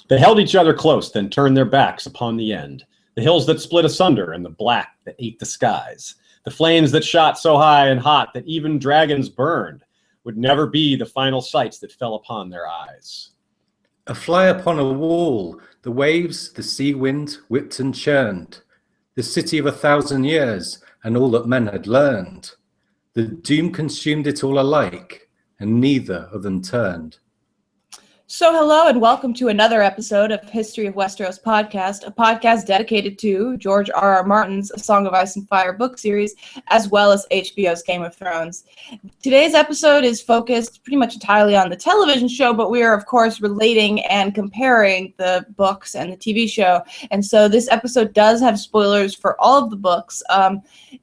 They held each other close, then turned their backs upon the end. The hills that split asunder and the black that ate the skies. The flames that shot so high and hot that even dragons burned would never be the final sights that fell upon their eyes. A fly upon a wall, the waves, the sea wind, whipped and churned. The city of 1,000 years, and all that men had learned. The doom consumed it all alike, and neither of them turned. So hello and welcome to another episode of History of Westeros podcast, a podcast dedicated to George R.R. Martin's A Song of Ice and Fire book series, as well as HBO's Game of Thrones. Today's episode is focused pretty much entirely on the television show, but we are, of course, relating and comparing the books and the TV show. And so this episode does have spoilers for all of the books.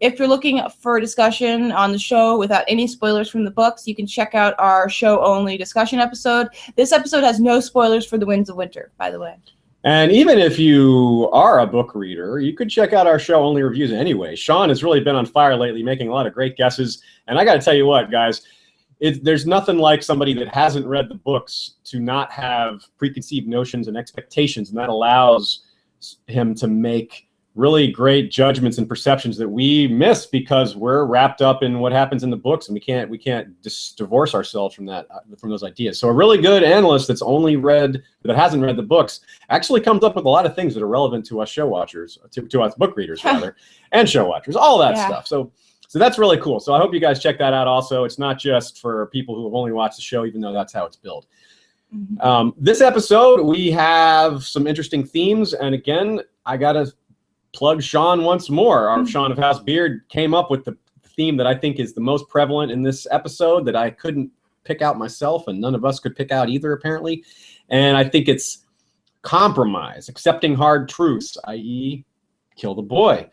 If you're looking for a discussion on the show without any spoilers from the books, you can check out our show-only discussion episode. This episode has no spoilers for The Winds of Winter, by the way. And even if you are a book reader, you could check out our show-only reviews anyway. Sean has really been on fire lately, making a lot of great guesses. And I got to tell you what, guys, there's nothing like somebody that hasn't read the books to not have preconceived notions and expectations, and that allows him to make really great judgments and perceptions that we miss because we're wrapped up in what happens in the books, and we can't just divorce ourselves from those ideas. So a really good analyst that hasn't read the books actually comes up with a lot of things that are relevant to us show watchers, to us book readers rather, and show watchers, all that stuff. So that's really cool. So I hope you guys check that out also. It's not just for people who have only watched the show, even though that's how it's billed. Mm-hmm. This episode, we have some interesting themes, and again, I gotta plug Sean once more. Our Sean of House Beard came up with the theme that I think is the most prevalent in this episode that I couldn't pick out myself, and none of us could pick out either, apparently. And I think it's compromise, accepting hard truths, i.e. kill the boy,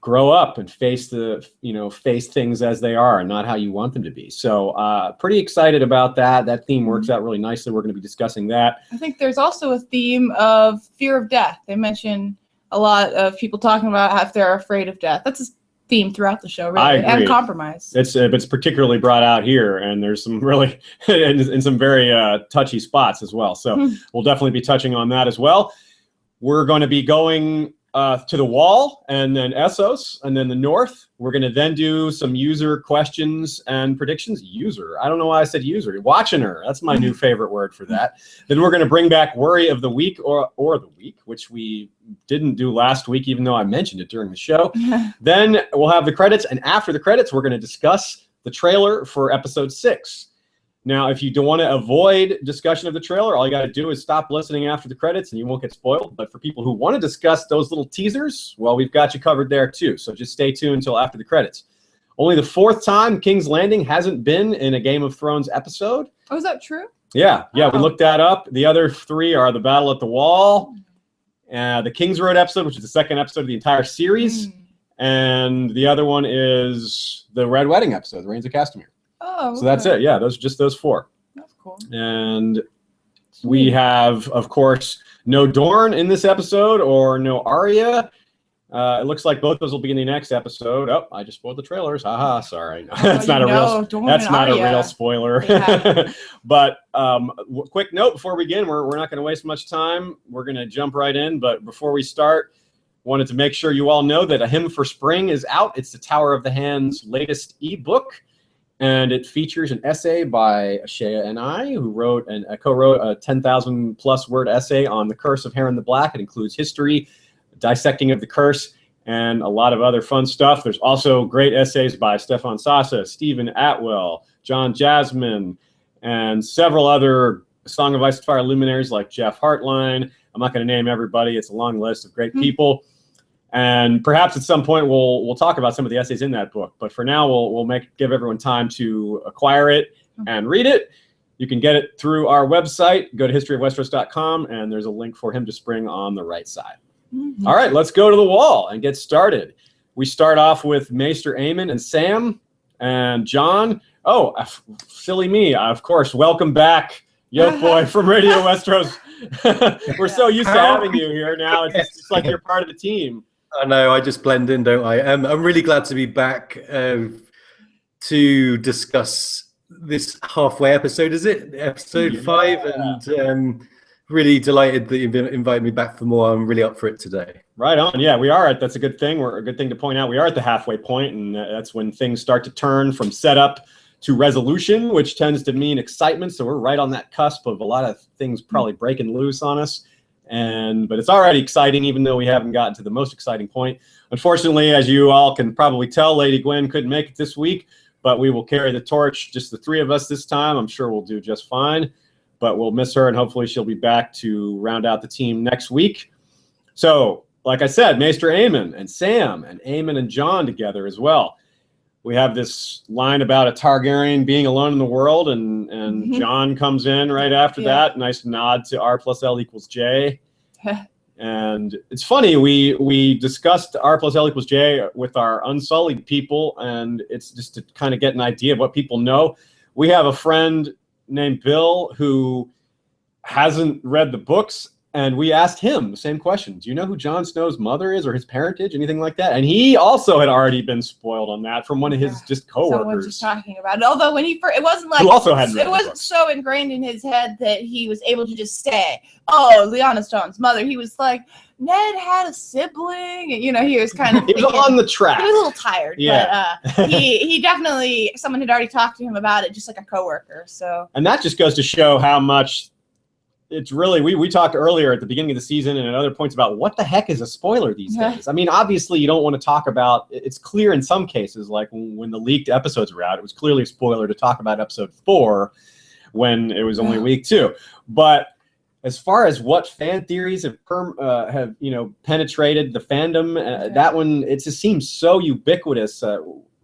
grow up and face things as they are and not how you want them to be. So pretty excited about that. That theme works out really nicely. We're going to be discussing that. I think there's also a theme of fear of death. They mention a lot of people talking about if they're afraid of death. That's a theme throughout the show, really. I agree. And compromise. It's particularly brought out here, and there's some really in some very touchy spots as well. So we'll definitely be touching on that as well. We're going to be going to the Wall, and then Essos, and then the North. We're going to then do some user questions and predictions. User. I don't know why I said user. Watching her. That's my new favorite word for that. Then we're going to bring back Worry of the Week or the Week, which we didn't do last week, even though I mentioned it during the show. Then we'll have the credits, and after the credits, we're going to discuss the trailer for episode 6. Now, if you don't want to avoid discussion of the trailer, all you got to do is stop listening after the credits and you won't get spoiled. But for people who want to discuss those little teasers, well, we've got you covered there too. So just stay tuned until after the credits. Only the 4th time King's Landing hasn't been in a Game of Thrones episode. Oh, is that true? Yeah, we looked that up. The other 3 are the Battle at the Wall, the King's Road episode, which is the 2nd episode of the entire series, and the other one is the Red Wedding episode, the Reigns of Castamere. Oh, okay. So that's it. Yeah, those 4. That's cool. And we have, of course, no Dorne in this episode or no Arya. It looks like both those will be in the next episode. Oh, I just spoiled the trailers. Haha, sorry. That's not a real spoiler. Yeah. But quick note before we begin, we're not going to waste much time. We're going to jump right in. But before we start, wanted to make sure you all know that A Hymn for Spring is out. It's the Tower of the Hand's latest ebook. And it features an essay by Ashaya and I, who co-wrote a 10,000+ word essay on the Curse of Harren the Black. It includes history, dissecting of the curse, and a lot of other fun stuff. There's also great essays by Stefan Sassa, Stephen Atwell, John Jasmine, and several other Song of Ice and Fire luminaries like Jeff Hartline. I'm not going to name everybody. It's a long list of great people. And perhaps at some point we'll talk about some of the essays in that book. But for now, we'll give everyone time to acquire it and read it. You can get it through our website. Go to historyofwesteros.com, and there's a link for Hymn to Spring on the right side. All right, let's go to the Wall and get started. We start off with Maester Aemon and Sam and Jon. Oh, silly me, of course. Welcome back, yolkboy from Radio Westeros. We're so used to having you here now. It's just like you're part of the team. I know, I just blend in, don't I? I'm really glad to be back to discuss this halfway episode, is it? Episode 5, and really delighted that you've invited me back for more. I'm really up for it today. Right on. Yeah, we are. That's a good thing. A good thing to point out. We are at the halfway point, and that's when things start to turn from setup to resolution, which tends to mean excitement. So we're right on that cusp of a lot of things probably breaking loose on us. But it's already exciting, even though we haven't gotten to the most exciting point. Unfortunately, as you all can probably tell, Lady Gwen couldn't make it this week, but we will carry the torch, just the three of us this time. I'm sure we'll do just fine, but we'll miss her, and hopefully she'll be back to round out the team next week. So, like I said, Maester Aemon and Sam and Aemon and Jon together as well. We have this line about a Targaryen being alone in the world, and Jon comes in right after that. Nice nod to R+L=J. And it's funny, we discussed R+L=J with our Unsullied people, and it's just to kind of get an idea of what people know. We have a friend named Bill who hasn't read the books, and we asked him the same question. Do you know who Jon Snow's mother is, or his parentage, anything like that? And he also had already been spoiled on that from one of his just coworkers. Someone just talking about it. Although when he first, it wasn't like who also hadn't read it wasn't so ingrained in his head that he was able to just say, "Oh, Lyanna Stone's mother." He was like, Ned had a sibling, and he was kind of he was on the track. He was a little tired, but he definitely, someone had already talked to him about it, just like a coworker. So, and that just goes to show how much. It's really, we talked earlier at the beginning of the season and at other points about what the heck is a spoiler these days. I mean, obviously you don't want to talk about, it's clear in some cases, like when the leaked episodes were out, it was clearly a spoiler to talk about episode 4 when it was only week 2. But as far as what fan theories have penetrated the fandom, that one, it just seems so ubiquitous.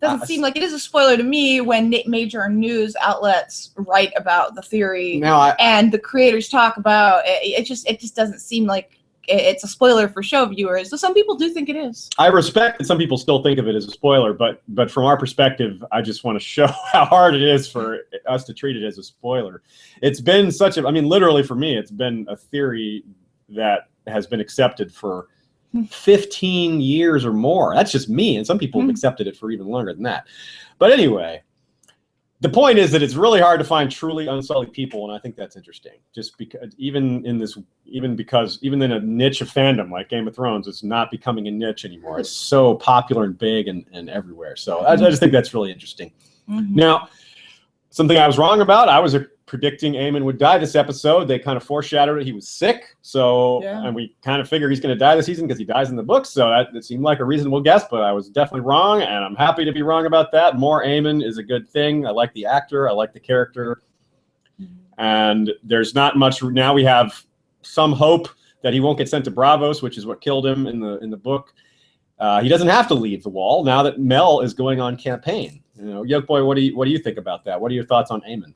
Doesn't seem like it is a spoiler to me when major news outlets write about the theory and the creators talk about it. It just doesn't seem like it's a spoiler for show viewers. So some people do think it is. I respect that some people still think of it as a spoiler, but from our perspective, I just want to show how hard it is for us to treat it as a spoiler. It's been literally for me, it's been a theory that has been accepted for 15 years or more. That's just me, and some people have accepted it for even longer than that. But anyway, the point is that it's really hard to find truly unsullied people, and I think that's interesting. Just because even in a niche of fandom like Game of Thrones, it's not becoming a niche anymore. It's so popular and big and everywhere. So I just think that's really interesting. Now, something I was wrong about, I was predicting Aemon would die this episode. They kind of foreshadowed it. He was sick, and we kind of figure he's going to die this season because he dies in the books. So it seemed like a reasonable guess, but I was definitely wrong, and I'm happy to be wrong about that. More Aemon is a good thing. I like the actor. I like the character. And there's not much. Now we have some hope that he won't get sent to Braavos, which is what killed him in the book. He doesn't have to leave the Wall now that Mel is going on campaign. Yolkboy, what do you think about that? What are your thoughts on Aemon?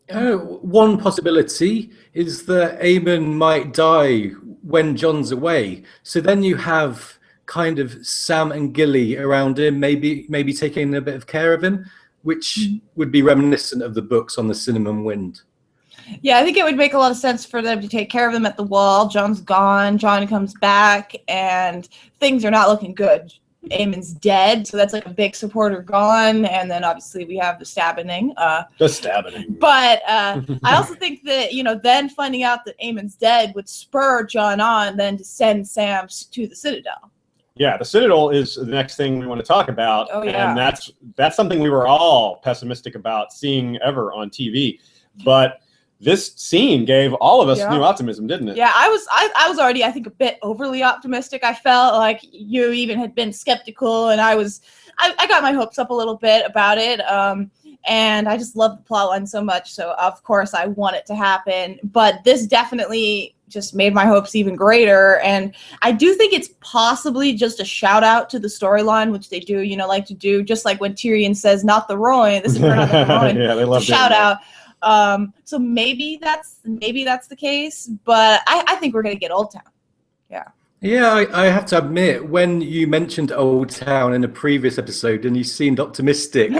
One possibility is that Aemon might die when Jon's away. So then you have kind of Sam and Gilly around him, maybe taking a bit of care of him, which would be reminiscent of the books on the Cinnamon Wind. Yeah, I think it would make a lot of sense for them to take care of them at the Wall. Jon's gone, Jon comes back, and things are not looking good. Aemon's dead, so that's like a big supporter gone, and then obviously we have the stabbing. But I also think that then finding out that Aemon's dead would spur Jon on then to send Sam to the Citadel. Yeah, the Citadel is the next thing we want to talk about, and that's something we were all pessimistic about seeing ever on TV, but this scene gave all of us new optimism, didn't it? Yeah, I was already, I think, a bit overly optimistic. I felt like you even had been skeptical, and I got my hopes up a little bit about it. And I just love the plotline so much, so of course I want it to happen. But this definitely just made my hopes even greater, and I do think it's possibly just a shout out to the storyline, which they do, like to do, just like when Tyrion says, "Not the Royne." This is for not the Royne. Yeah, they love shout out. So maybe that's the case, but I think we're gonna get Old Town. Yeah, I have to admit, when you mentioned Old Town in a previous episode and you seemed optimistic,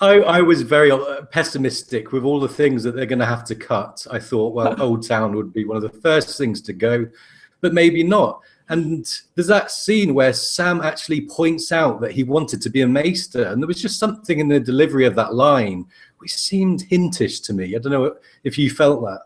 I was very pessimistic with all the things that they're going to have to cut. I thought, well, Old Town would be one of the first things to go, but maybe not. And there's that scene where Sam actually points out that he wanted to be a maester, and there was just something in the delivery of that line which seemed hintish to me. I don't know if you felt that.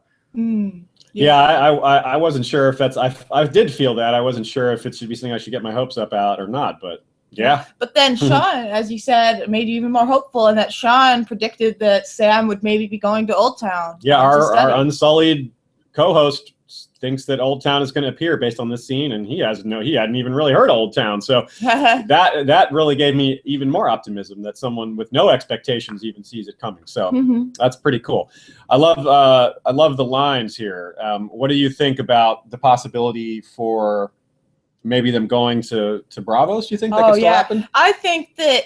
Yeah, I wasn't sure if that's I did feel that. I wasn't sure if it should be something I should get my hopes up about or not, but yeah. But then Sean, as you said, made you even more hopeful, and that Sean predicted that Sam would maybe be going to Old Town. Yeah, our unsullied co-host thinks that Old Town is going to appear based on this scene, and he hadn't even really heard of Old Town. So that really gave me even more optimism that someone with no expectations even sees it coming. So that's pretty cool. I love the lines here. What do you think about the possibility for maybe them going to Bravos? Do you think that could still happen? I think that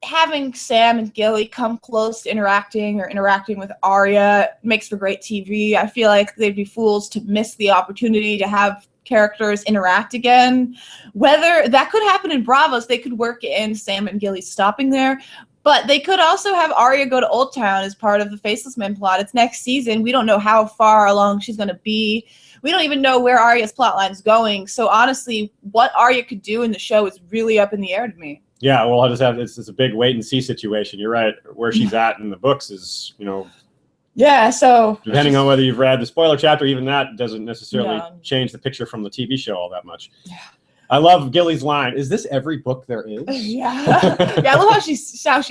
having Sam and Gilly come close to interacting with Arya makes for great TV. I feel like they'd be fools to miss the opportunity to have characters interact again. Whether that could happen in Bravos, they could work in Sam and Gilly stopping there. But they could also have Arya go to Old Town as part of the Faceless Men plot. It's next season. We don't know how far along she's going to be. We don't even know where Arya's plotline is going. So honestly, what Arya could do in the show is really up in the air to me. Yeah, well, I'll just have it's a big wait and see situation. You're right. Where she's at in the books is, Yeah, so depending on whether you've read the spoiler chapter, even that doesn't necessarily change the picture from the TV show all that much. Yeah. I love Gilly's line. Is this every book there is? Yeah. I love how she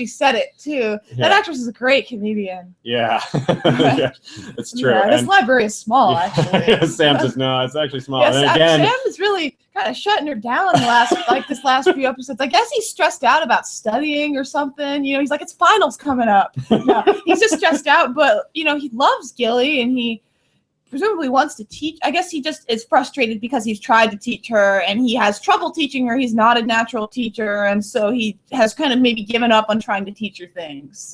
said it too. Yeah. That actress is a great comedian. Yeah. Yeah, it's true. Yeah, this library is small, actually. Sam says no, it's actually small. Yes, and again, Sam is really kind of shutting her down in the this last few episodes. I guess he's stressed out about studying or something. He's like, it's finals coming up. No, he's just stressed out, but he loves Gilly and he presumably wants to teach. I guess he just is frustrated because he's tried to teach her and he has trouble teaching her. He's not a natural teacher, and so he has kind of maybe given up on trying to teach her things.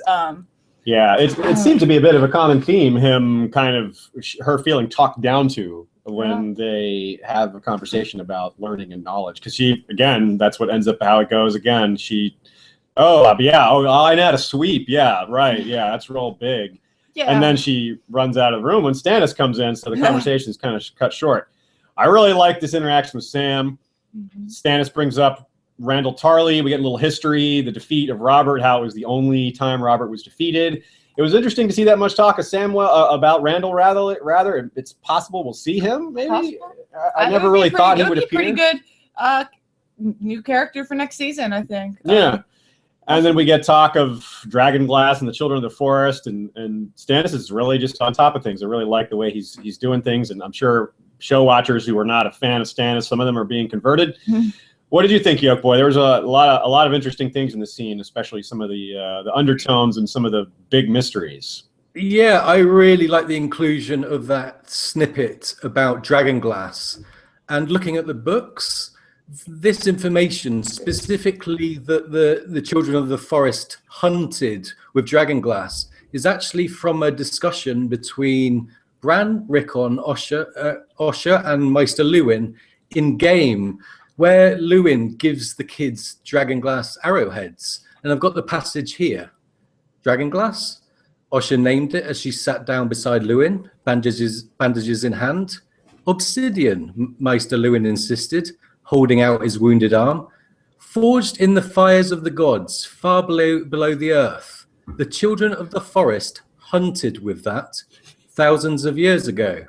Yeah, it seems to be a bit of a common theme, her feeling talked down to when they have a conversation about learning and knowledge. Because that's what ends up how it goes again. I know how to sweep. Yeah, right. Yeah, that's real big. Yeah. And then she runs out of the room when Stannis comes in, so the conversation is kind of cut short. I really like this interaction with Sam. Stannis brings up Randall Tarley. We get a little history, the defeat of Robert, how it was the only time Robert was defeated. It was interesting to see that much talk of about Randall. Rather, it's possible we'll see him. Maybe I never really thought he would appear. Pretty good new character for next season, I think. Yeah. And then we get talk of Dragonglass and the Children of the Forest, and Stannis is really just on top of things. I really like the way he's doing things, and I'm sure show watchers who are not a fan of Stannis, some of them are being converted. What did you think, Yolkboy? There was a lot of interesting things in the scene, especially some of the undertones and some of the big mysteries. Yeah, I really like the inclusion of that snippet about Dragonglass, and looking at the books. This information, specifically that the Children of the Forest hunted with Dragonglass, is actually from a discussion between Bran, Rickon, Osha, and Maester Luwin in game, where Luwin gives the kids Dragonglass arrowheads. And I've got the passage here. Dragonglass, Osha named it as she sat down beside Luwin, bandages in hand. Obsidian, Maester Luwin insisted, holding out his wounded arm. Forged in the fires of the gods, far below the earth, the Children of the Forest hunted with that thousands of years ago.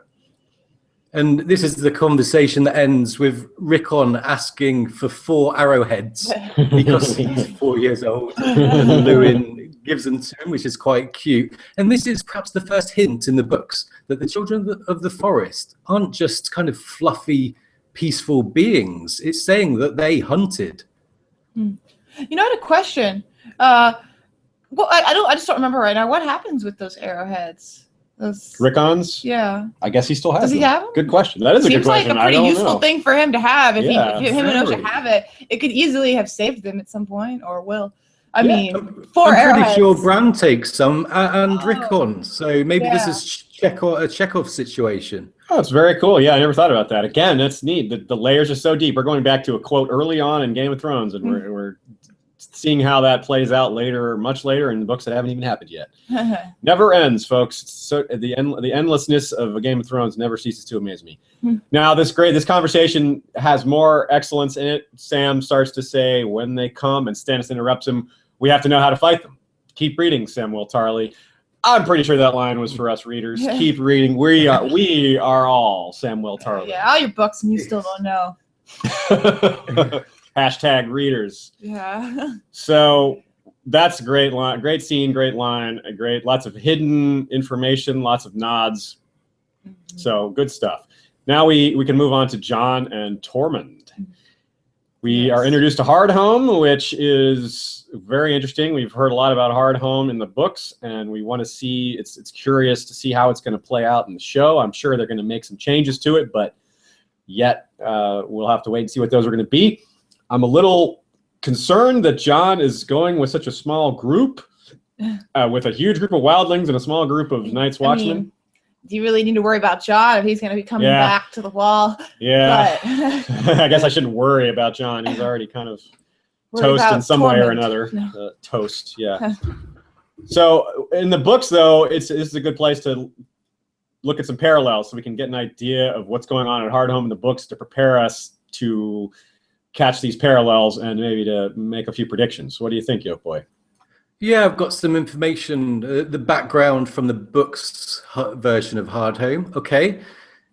And this is the conversation that ends with Rickon asking for 4 arrowheads because he's 4 years old. And Luwin gives them to him, which is quite cute. And this is perhaps the first hint in the books that the Children of the Forest aren't just kind of fluffy, peaceful beings. It's saying that they hunted. I had a question. I just don't remember right now. What happens with those arrowheads? Rickons? Yeah. I guess he still has them. Does he have them? Good question. That is a good question. Seems like a pretty useful thing for him to have. If him and Osha very. have it, it could easily have saved them at some point, or will. I mean, 4 I'm arrowheads. pretty sure Bran takes some and Rickon. So maybe this is a Chekhov situation. Oh, it's very cool. Yeah, I never thought about that. Again, that's neat. The layers are so deep. We're going back to a quote early on in Game of Thrones, and we're seeing how that plays out later, much later in the books that haven't even happened yet. Never ends, folks. So the endlessness of a Game of Thrones never ceases to amaze me. Now, this conversation has more excellence in it. Sam starts to say, when they come, and Stannis interrupts him, we have to know how to fight them. Keep reading, Samuel Tarley. I'm pretty sure that line was for us readers. Keep reading. We are all Samwell Tarly. Yeah, all your books and you still don't know. Hashtag readers. Yeah. So that's a great line, great scene, great line, lots of hidden information, lots of nods. Mm-hmm. So good stuff. Now we can move on to Jon and Tormund. We are introduced to Hardhome, which is very interesting. We've heard a lot about Hardhome in the books, and we want to see, it's curious to see how it's going to play out in the show. I'm sure they're going to make some changes to it, but yet we'll have to wait and see what those are going to be. I'm a little concerned that Jon is going with such a small group, with a huge group of wildlings and a small group of Night's Watchmen. Do you really need to worry about Jon if he's going to be coming back to the wall? Yeah. But I guess I shouldn't worry about Jon. He's already kind of toast in some way or another. No. Toast, yeah. So in the books, though, this is a good place to look at some parallels so we can get an idea of what's going on at Hardhome in the books to prepare us to catch these parallels and maybe to make a few predictions. What do you think, yolkboy? Yeah, I've got some information, the background from the book's version of Hardhome. Okay.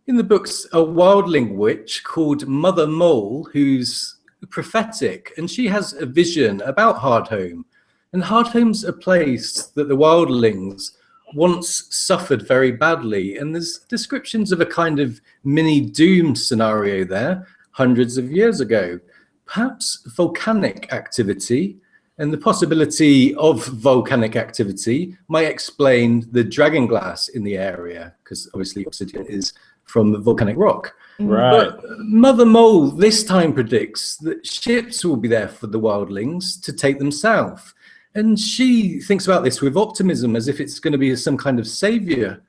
In the books, a wildling witch called Mother Mole, who's prophetic, and she has a vision about Hardhome. And Hardhome's a place that the wildlings once suffered very badly. And there's descriptions of a kind of mini Doom scenario there hundreds of years ago. Perhaps volcanic activity. And the possibility of volcanic activity might explain the dragon glass in the area, because obviously obsidian is from volcanic rock. Right. But Mother Mole this time predicts that ships will be there for the wildlings to take them south. And she thinks about this with optimism, as if it's going to be some kind of savior.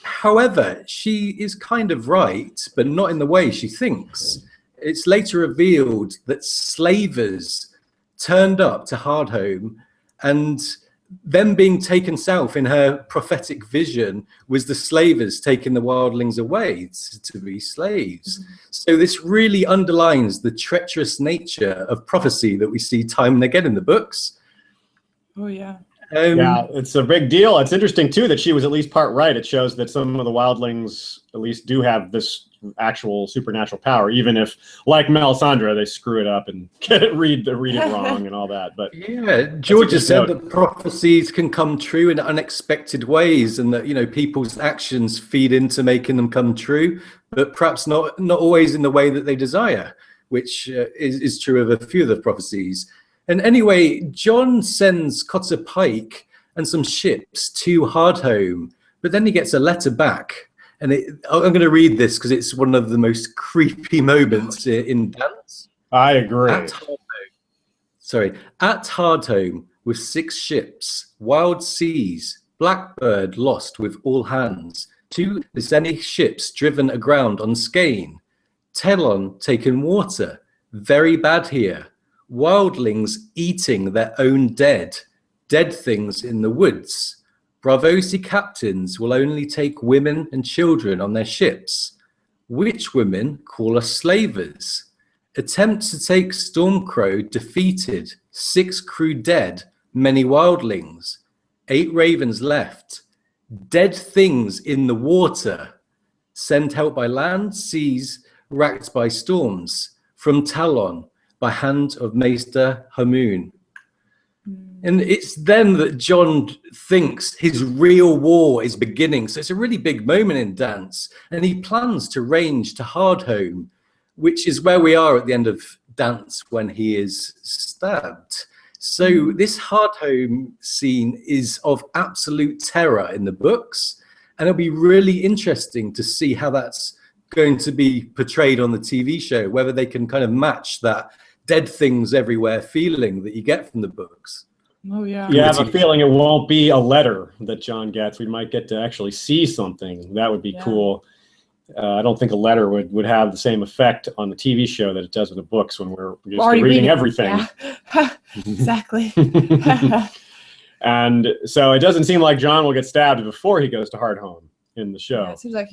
However, she is kind of right, but not in the way she thinks. It's later revealed that slavers turned up to Hardhome, and them being taken south in her prophetic vision was the slavers taking the wildlings away to be slaves. Mm-hmm. So this really underlines the treacherous nature of prophecy that we see time and again in the books. Oh, yeah. Yeah, it's a big deal. It's interesting, too, that she was at least part right. It shows that some of the wildlings at least do have this actual supernatural power, even if, like Melisandre, they screw it up and read it wrong and all that. But yeah, George has said that prophecies can come true in unexpected ways, and that people's actions feed into making them come true, but perhaps not always in the way that they desire, which is true of a few of the prophecies. And anyway, Jon sends Cotter Pike and some ships to Hardhome, but then he gets a letter back. And I'm going to read this because it's one of the most creepy moments in Dance. I agree. At Hardhome, with 6 ships, wild seas, Blackbird lost with all hands, 2 Zenith ships driven aground on Skane, Telon taken water, very bad here, wildlings eating their own dead things in the woods. Braavosi captains will only take women and children on their ships. Witch women call us slavers. Attempt to take Stormcrow defeated, 6 crew dead, many wildlings. 8 ravens left. Dead things in the water. Sent help by land, seas, racked by storms. From Talon, by hand of Maester Hamoon. And it's then that Jon thinks his real war is beginning. So it's a really big moment in Dance. And he plans to range to Hardhome, which is where we are at the end of Dance when he is stabbed. So this Hardhome scene is of absolute terror in the books. And it'll be really interesting to see how that's going to be portrayed on the TV show, whether they can kind of match that dead things everywhere feeling that you get from the books. Oh, yeah. Yeah, I have a feeling it won't be a letter that Jon gets. We might get to actually see something. That would be cool. I don't think a letter would have the same effect on the TV show that it does with the books when we're just reading everything. Yeah. Exactly. And so it doesn't seem like Jon will get stabbed before he goes to Hardhome in the show. Yeah, it seems like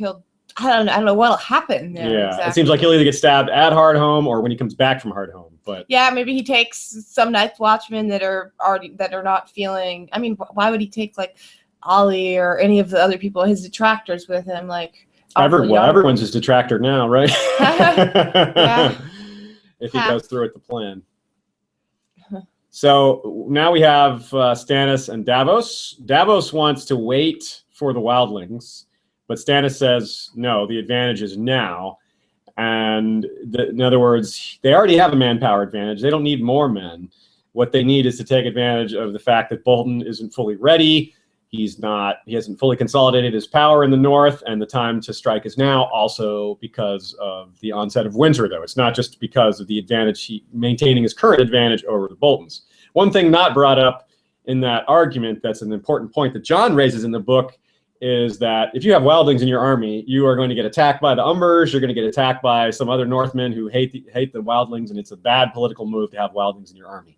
I don't know what'll happen there. Yeah, exactly. It seems like he'll either get stabbed at Hardhome or when he comes back from Hardhome. But yeah, maybe he takes some Night's Watchmen that are not feeling. I mean, why would he take like Ollie or any of the other people, his detractors with him, like everyone's his detractor now, right? Yeah. If he goes through with the plan. So now we have Stannis and Davos. Davos wants to wait for the wildlings, but Stannis says, no, the advantage is now. And in other words, they already have a manpower advantage. They don't need more men. What they need is to take advantage of the fact that Bolton isn't fully ready. He hasn't fully consolidated his power in the north, and the time to strike is now, also because of the onset of winter, though. It's not just because of the advantage, maintaining his current advantage over the Boltons. One thing not brought up in that argument that's an important point that Jon raises in the book is that if you have wildlings in your army, you are going to get attacked by the Umbers, you're going to get attacked by some other Northmen who hate the wildlings, and it's a bad political move to have wildlings in your army.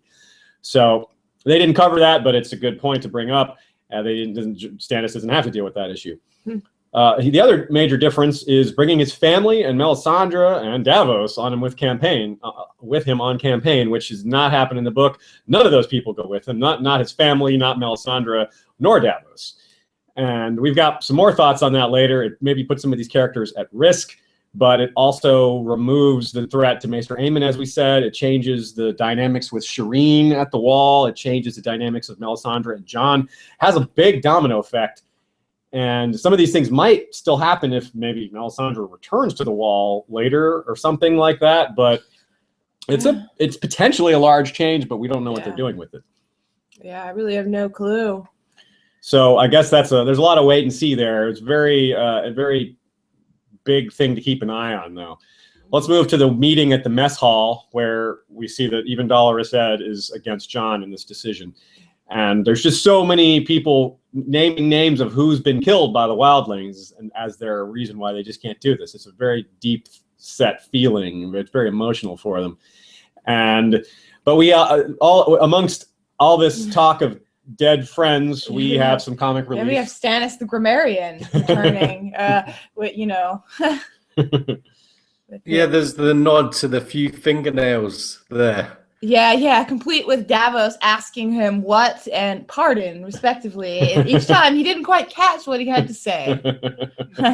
So they didn't cover that, but it's a good point to bring up. Stannis doesn't have to deal with that issue. The other major difference is bringing his family and Melisandre and Davos on him with him on campaign, which has not happened in the book. None of those people go with him, not his family, not Melisandre, nor Davos. And we've got some more thoughts on that later. It maybe puts some of these characters at risk, but it also removes the threat to Maester Aemon, as we said. It changes the dynamics with Shireen at the wall. It changes the dynamics of Melisandre and Jon. Has a big domino effect. And some of these things might still happen if maybe Melisandre returns to the wall later or something like that. But it's potentially a large change, but we don't know what they're doing with it. Yeah, I really have no clue. So I guess there's a lot of wait and see there. It's a very big thing to keep an eye on, though. Let's move to the meeting at the mess hall, where we see that even Dolorous Ed is against Jon in this decision. And there's just so many people naming names of who's been killed by the wildlings, and as their reason why they just can't do this. It's a very deep set feeling. It's very emotional for them. But we amongst all this talk of dead friends, we have some comic relief. And we have Stannis the Grammarian returning. Yeah, there's the nod to the few fingernails there. Yeah, complete with Davos asking him what and pardon, respectively. And each time he didn't quite catch what he had to say.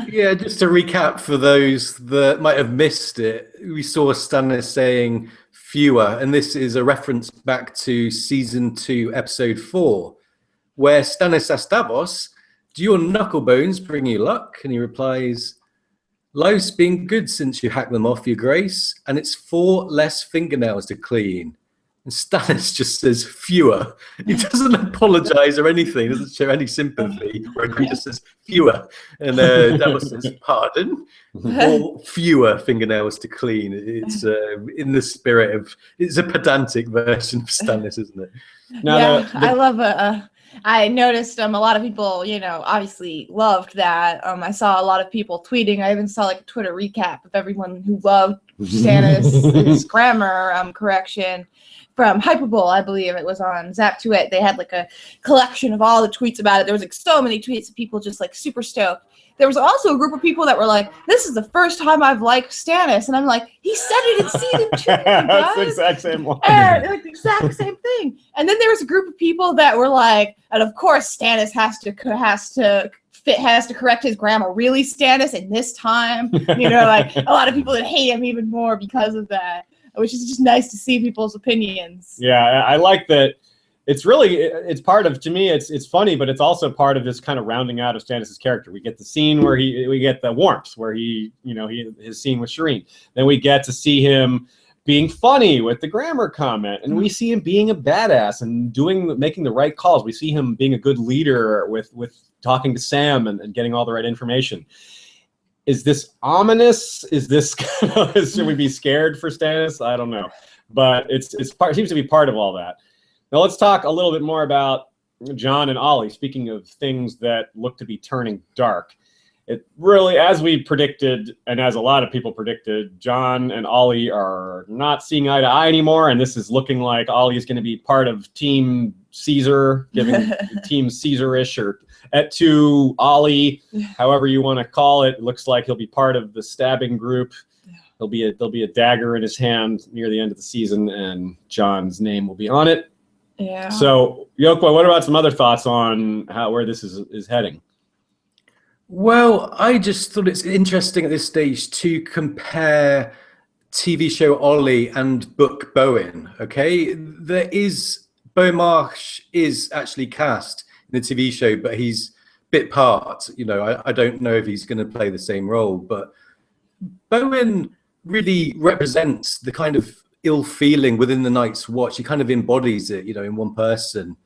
Yeah, just to recap for those that might have missed it, we saw Stannis saying fewer, and this is a reference back to season 2, episode 4, where Stannis asks Davos, "Do your knuckle bones bring you luck?" And he replies, "Life's been good since you hacked them off, your grace, and it's 4 less fingernails to clean." And Stannis just says fewer. He doesn't apologize or anything, doesn't show any sympathy, he just says fewer. And Davos says, "Pardon?" Or fewer fingernails to clean. It's in the spirit of, it's a pedantic version of Stannis, isn't it? I love I noticed a lot of people, obviously loved that. I saw a lot of people tweeting. I even saw like a Twitter recap of everyone who loved Stannis' grammar correction from Hyperbole, I believe it was on Zap2It. They had like a collection of all the tweets about it. There was like so many tweets of people just like super stoked. There was also a group of people that were like, "This is the first time I've liked Stannis," and I'm like, "He said it in season 2, That's the exact same one. Like the exact same thing." And then there was a group of people that were like, and of course Stannis has to correct his grammar. Really, Stannis, in this time, like a lot of people that hate him even more because of that, which is just nice to see people's opinions. Yeah, I like that. It's part of, to me, it's funny, but it's also part of this kind of rounding out of Stannis' character. We get the scene where we get the warmth, where his scene with Shireen. Then we get to see him being funny with the grammar comment, and we see him being a badass and making the right calls. We see him being a good leader with talking to Sam and getting all the right information. Is this ominous? Is this should we be scared for Stannis? I don't know, but it seems to be part of all that. Now let's talk a little bit more about Jon and Ollie. Speaking of things that look to be turning dark, it really, as we predicted, and as a lot of people predicted, Jon and Ollie are not seeing eye to eye anymore, and this is looking like Ollie is going to be part of Team Caesar, giving Team Caesar-ish or to Ollie, however you want to call it. It looks like he'll be part of the stabbing group. There'll be a dagger in his hand near the end of the season, and Jon's name will be on it. Yeah. So, yolkboy, what about some other thoughts on where this is heading? Well, I just thought it's interesting at this stage to compare TV show Ollie and book Bowen. Okay, Bowen Marsh is actually cast in the TV show, but he's bit part. You know, I don't know if he's going to play the same role, but Bowen really represents the kind of ill feeling within the Night's Watch. He kind of embodies it, you know, in one person.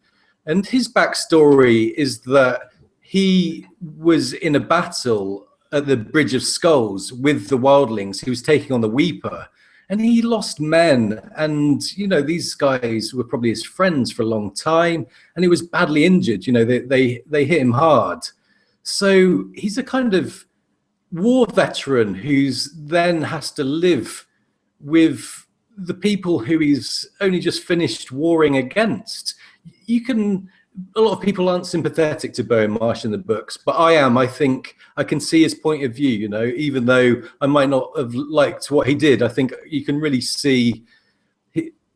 And his backstory is that he was in a battle at the Bridge of Skulls with the Wildlings. He was taking on the Weeper, and he lost men. And, you know, these guys were probably his friends for a long time, and he was badly injured. You know, they hit him hard. So he's a kind of war veteran who's then has to live with the people who he's only just finished warring against. A lot of people aren't sympathetic to Bowen Marsh in the books, but I am. I think I can see his point of view, you know, even though I might not have liked what he did. I think you can really see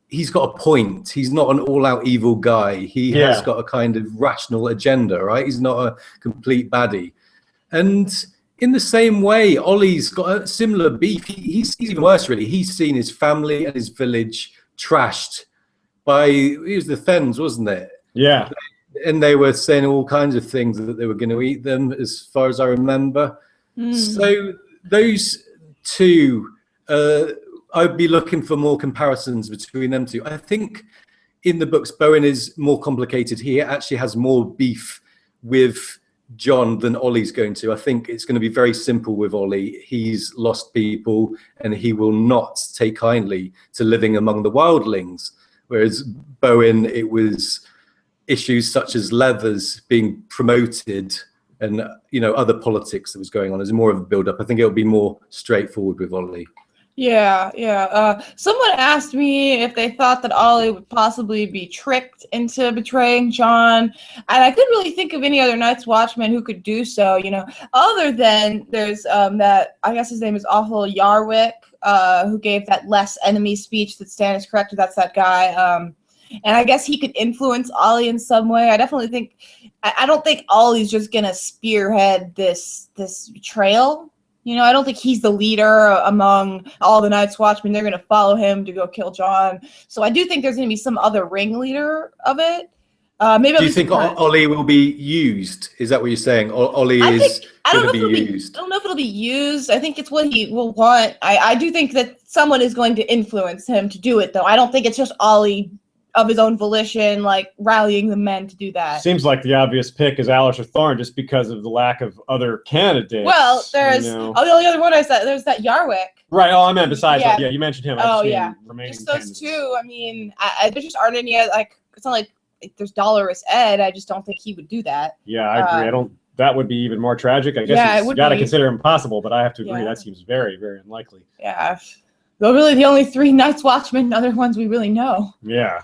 he's got a point. He's not an all-out evil guy. He has got a kind of rational agenda, right? He's not a complete baddie. And in the same way, Ollie's got a similar beef. He's even worse, really. He's seen his family and his village trashed by, it was the Fens, wasn't it? Yeah. And they were saying all kinds of things that they were going to eat them, as far as I remember. So those two, I'd be looking for more comparisons between them two. I think in the books, Bowen is more complicated. He actually has more beef with Jon than Ollie's going to. I think it's going to be very simple with Ollie. He's lost people, and he will not take kindly to living among the wildlings. Whereas Bowen, it was issues such as leathers being promoted and, you know, other politics that was going on. There's more of a build-up. I think it'll be more straightforward with Ollie. Yeah. Someone asked me if they thought that Ollie would possibly be tricked into betraying Jon, and I couldn't really think of any other Night's Watchman who could do so, you know, other than there's that, I guess his name is Awful Yarwick, who gave that less enemy speech that Stannis corrected. That's that guy. And I guess he could influence Ollie in some way. I definitely think, I don't think Ollie's just gonna spearhead this betrayal. You know, I don't think he's the leader among all the Night's Watchmen. They're gonna follow him to go kill Jon. So I do think there's gonna be some other ringleader of it. Maybe. Do you think Ollie will be used? Is that what you're saying? Ollie is going to be used. I don't know if it'll be used. I think it's what he will want. I do think that someone is going to influence him to do it, though. I don't think it's just Ollie of his own volition, like rallying the men to do that. Seems like the obvious pick is Alistair Thorne, just because of the lack of other candidates. Well, there's the only other one is that there's that Yarwick. Right. Oh, I meant besides that. Yeah, you mentioned him. Just those two. I mean, there just aren't any. Like, it's not like there's Dolorous Ed. I just don't think he would do that. Yeah, I agree. That would be even more tragic. I guess you got to consider impossible, but I have to agree that seems very, very unlikely. Yeah. They're really the only three Night's Watchmen, other ones we really know. Yeah,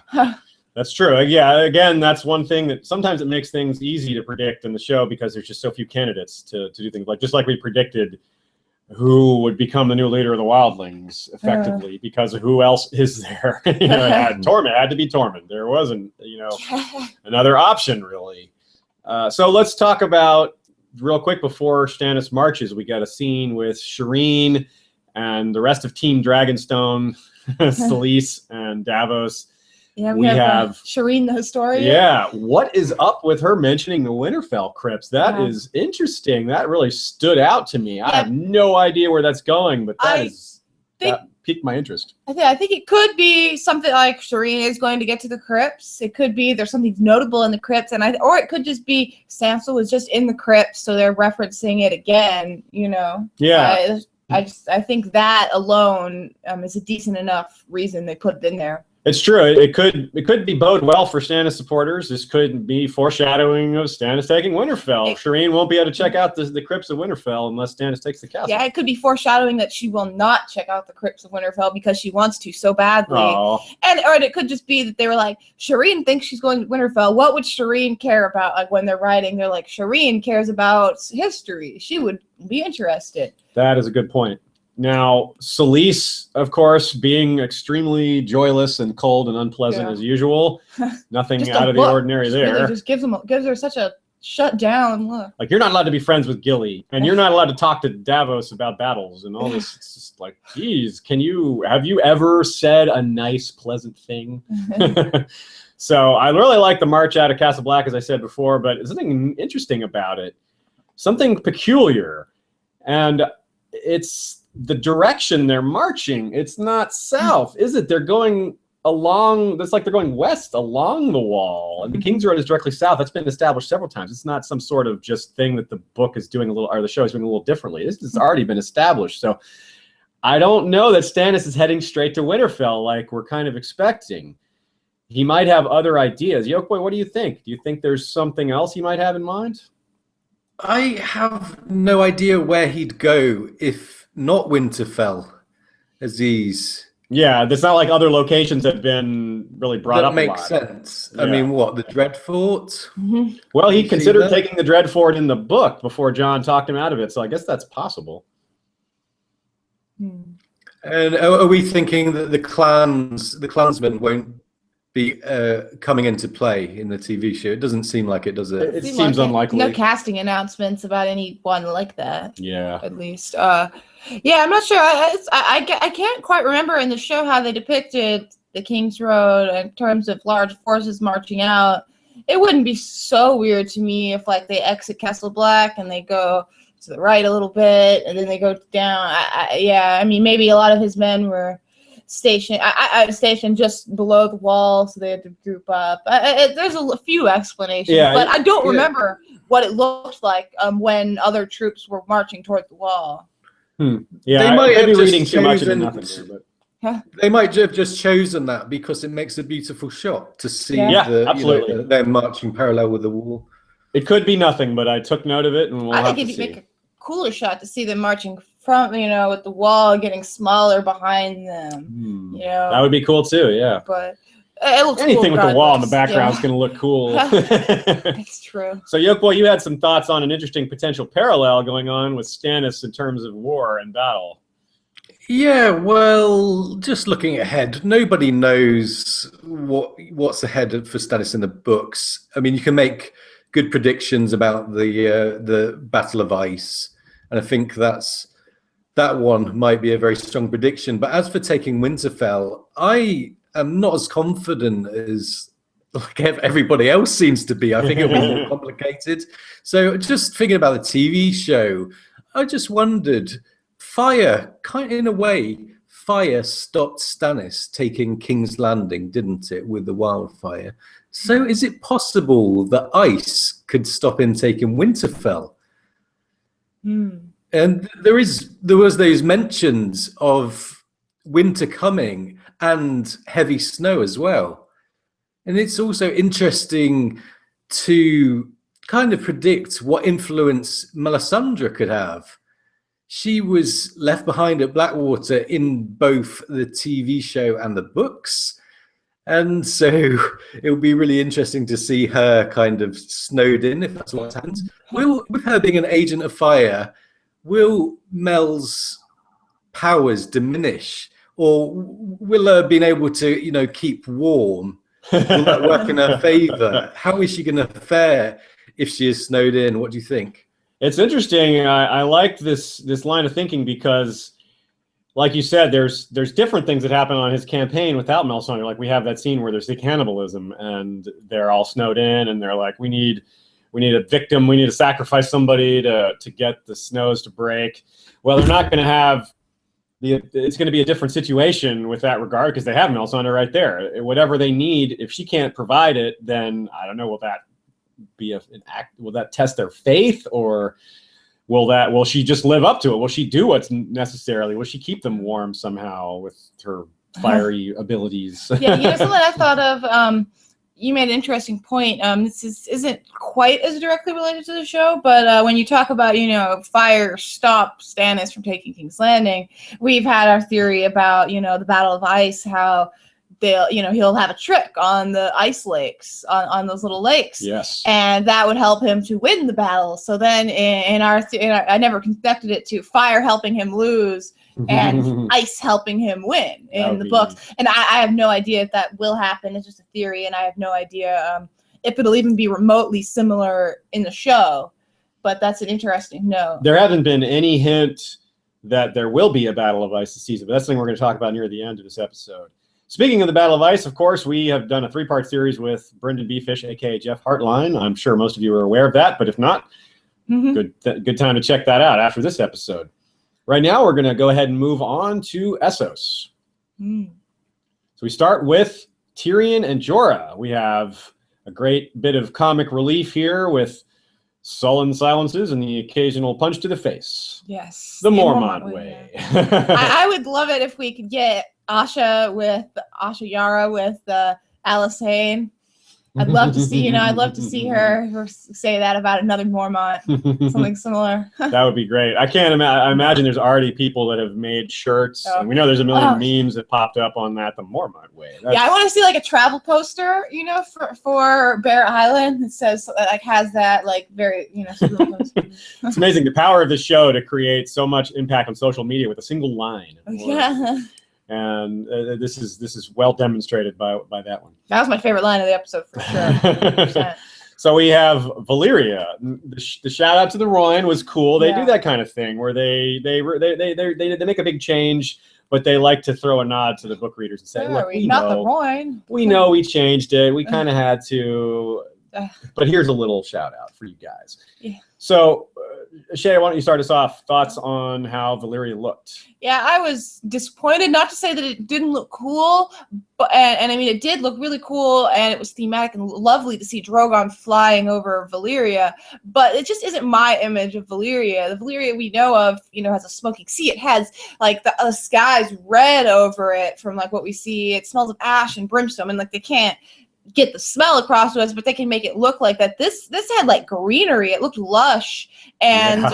that's true. Yeah, again, that's one thing that sometimes it makes things easy to predict in the show because there's just so few candidates to do things like, just like we predicted who would become the new leader of the Wildlings effectively because of who else is there. You know, Tormund had to be Tormund. There wasn't, you know, another option really. So let's talk about real quick before Stannis marches. We got a scene with Shireen and the rest of Team Dragonstone, Selyse and Davos. Yeah, we have Shireen the historian. Yeah, what is up with her mentioning the Winterfell crypts? That is interesting. That really stood out to me. I have no idea where that's going, but that piqued my interest. I think it could be something like Shireen is going to get to the crypts. It could be there's something notable in the crypts, or it could just be Sansa was just in the crypts, so they're referencing it again. You know. Yeah. I think that alone is a decent enough reason they put it in there. It's true. It could be bode well for Stannis supporters. This could be foreshadowing of Stannis taking Winterfell. Shireen won't be able to check out the crypts of Winterfell unless Stannis takes the castle. Yeah, it could be foreshadowing that she will not check out the crypts of Winterfell because she wants to so badly. Or it could just be that they were like, Shireen thinks she's going to Winterfell. What would Shireen care about? Like when they're writing, they're like, Shireen cares about history. She would be interested. That is a good point. Now, Selyse, of course, being extremely joyless and cold and unpleasant as usual. Nothing out of the ordinary there. Really just gives her such a shut down look. Like, you're not allowed to be friends with Gilly, and you're not allowed to talk to Davos about battles and all this. It's just like, geez, have you ever said a nice, pleasant thing? So I really like the march out of Castle Black, as I said before, but there's something interesting about it. Something peculiar. And it's the direction they're marching. It's not south, is it? They're going along, it's like they're going west along the wall. And the King's Road is directly south. That's been established several times. It's not some sort of just thing that the book is doing or the show is doing a little differently. This has already been established. So I don't know that Stannis is heading straight to Winterfell like we're kind of expecting. He might have other ideas. Yolkboy, what do you think? Do you think there's something else he might have in mind? I have no idea where he'd go if not Winterfell, Aziz. Yeah, it's not like other locations have been really brought up a lot. That makes sense. Yeah. I mean, what, the Dreadfort? Mm-hmm. Well, he considered taking the Dreadfort in the book before Jon talked him out of it, so I guess that's possible. And are we thinking that the clansmen won't be coming into play in the TV show? It doesn't seem like it, does it? It seems unlikely. No casting announcements about anyone like that. Yeah. At least. Yeah, I'm not sure. I can't quite remember in the show how they depicted the King's Road in terms of large forces marching out. It wouldn't be so weird to me if, like, they exit Castle Black and they go to the right a little bit and then they go down. Yeah, I mean, maybe a lot of his men were stationed just below the wall, so they had to group up. There's a few explanations, but I don't remember what it looked like when other troops were marching toward the wall. Yeah, they might be reading too much into nothing here, but they might have just chosen that because it makes a beautiful shot to see absolutely. They're marching parallel with the wall. It could be nothing, but I took note of it, and we'll have to see. I think if you make a cooler shot to see them marching from, with the wall getting smaller behind them. That would be cool too, yeah. But it looks anything cool with the wall in the background is going to look cool. That's true. So, Yolkboy, you had some thoughts on an interesting potential parallel going on with Stannis in terms of war and battle. Yeah, well, just looking ahead, nobody knows what's ahead for Stannis in the books. I mean, you can make good predictions about the Battle of Ice, and I think that one might be a very strong prediction. But as for taking Winterfell, I am not as confident as like everybody else seems to be. I think it'll be more complicated. So just thinking about the TV show, I just wondered, in a way, fire stopped Stannis taking King's Landing, didn't it, with the wildfire? So is it possible that ice could stop him taking Winterfell? And there was those mentions of winter coming and heavy snow as well. And it's also interesting to kind of predict what influence Melisandre could have. She was left behind at Blackwater in both the TV show and the books. And so it will be really interesting to see her kind of snowed in, if that's what happens. With her being an agent of fire, will Mel's powers diminish? Or will her being able to, keep warm? Will that work in her favor? How is she going to fare if she is snowed in? What do you think? It's interesting. I like this line of thinking because, like you said, there's different things that happen on his campaign without Melisandre. Like we have that scene where there's the cannibalism and they're all snowed in and they're like, we need a victim, we need to sacrifice somebody to get the snows to break. Well, they're not going to have it's going to be a different situation with that regard because they have Melisandre right there. Whatever they need, if she can't provide it, then I don't know, will that be an act? Will that test their faith, or will she just live up to it? Will she do what's necessarily? Will she keep them warm somehow with her fiery abilities? Yeah, something I thought of. You made an interesting point. This isn't quite as directly related to the show, but when you talk about, fire stop Stannis from taking King's Landing, we've had our theory about, the Battle of Ice, how he'll have a trick on the ice lakes, on those little lakes. Yes. And that would help him to win the battle. So then I never connected it to fire helping him lose and ice helping him win in the books. And I have no idea if that will happen. It's just a theory, and I have no idea if it'll even be remotely similar in the show. But that's an interesting note. There hasn't been any hint that there will be a Battle of Ice this season, but that's something we're going to talk about near the end of this episode. Speaking of the Battle of Ice, of course, we have done a 3-part series with Brendan Beefish, a.k.a. Jeff Hartline. I'm sure most of you are aware of that, but if not, good time to check that out after this episode. Right now, we're going to go ahead and move on to Essos. So we start with Tyrion and Jorah. We have a great bit of comic relief here with sullen silences and the occasional punch to the face. Yes. The Mormont way. I would love it if we could get Asha Yara with Alice Hayne. I'd love to see, her say that about another Mormont, something similar. That would be great. I can't imagine. I imagine there's already people that have made shirts, and we know there's a million memes that popped up on that. The Mormont way. I want to see like a travel poster, for Bear Island. It says has that very, super poster. It's amazing the power of the show to create so much impact on social media with a single line. Yeah. And this is well demonstrated by that one. That was my favorite line of the episode for sure. So we have Valyria. The shout out to the Royne was cool. They do that kind of thing where they make a big change, but they like to throw a nod to the book readers and say, "Look, we know the Royne. We know we changed it. We kind of had to, but here's a little shout out for you guys." Yeah. So, Ashaya, why don't you start us off? Thoughts on how Valyria looked? Yeah, I was disappointed. Not to say that it didn't look cool, but and I mean it did look really cool, and it was thematic and lovely to see Drogon flying over Valyria. But it just isn't my image of Valyria. The Valyria we know of, has a smoking sea. It has the sky's red over it from what we see. It smells of ash and brimstone, and they can't get the smell across to us, but they can make it look like that. This had greenery. It looked lush, and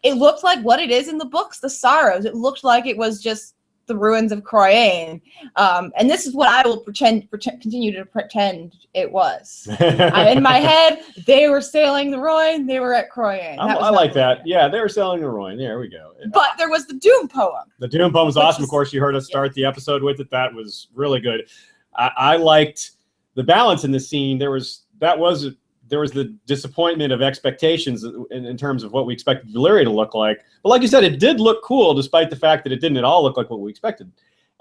it looked like what it is in the books, the Sorrows. It looked like it was just the ruins of Croyane, and this is what I will continue to pretend it was. In my head, they were sailing the Royne. They were at Croyane. I like that. Yeah, they were sailing the Royne. There we go. But there was the Doom poem. The Doom poem was awesome. Of course, you heard us start the episode with it. That was really good. I liked the balance in the scene. There was the disappointment of expectations in terms of what we expected Valyria to look like. But like you said, it did look cool, despite the fact that it didn't at all look like what we expected.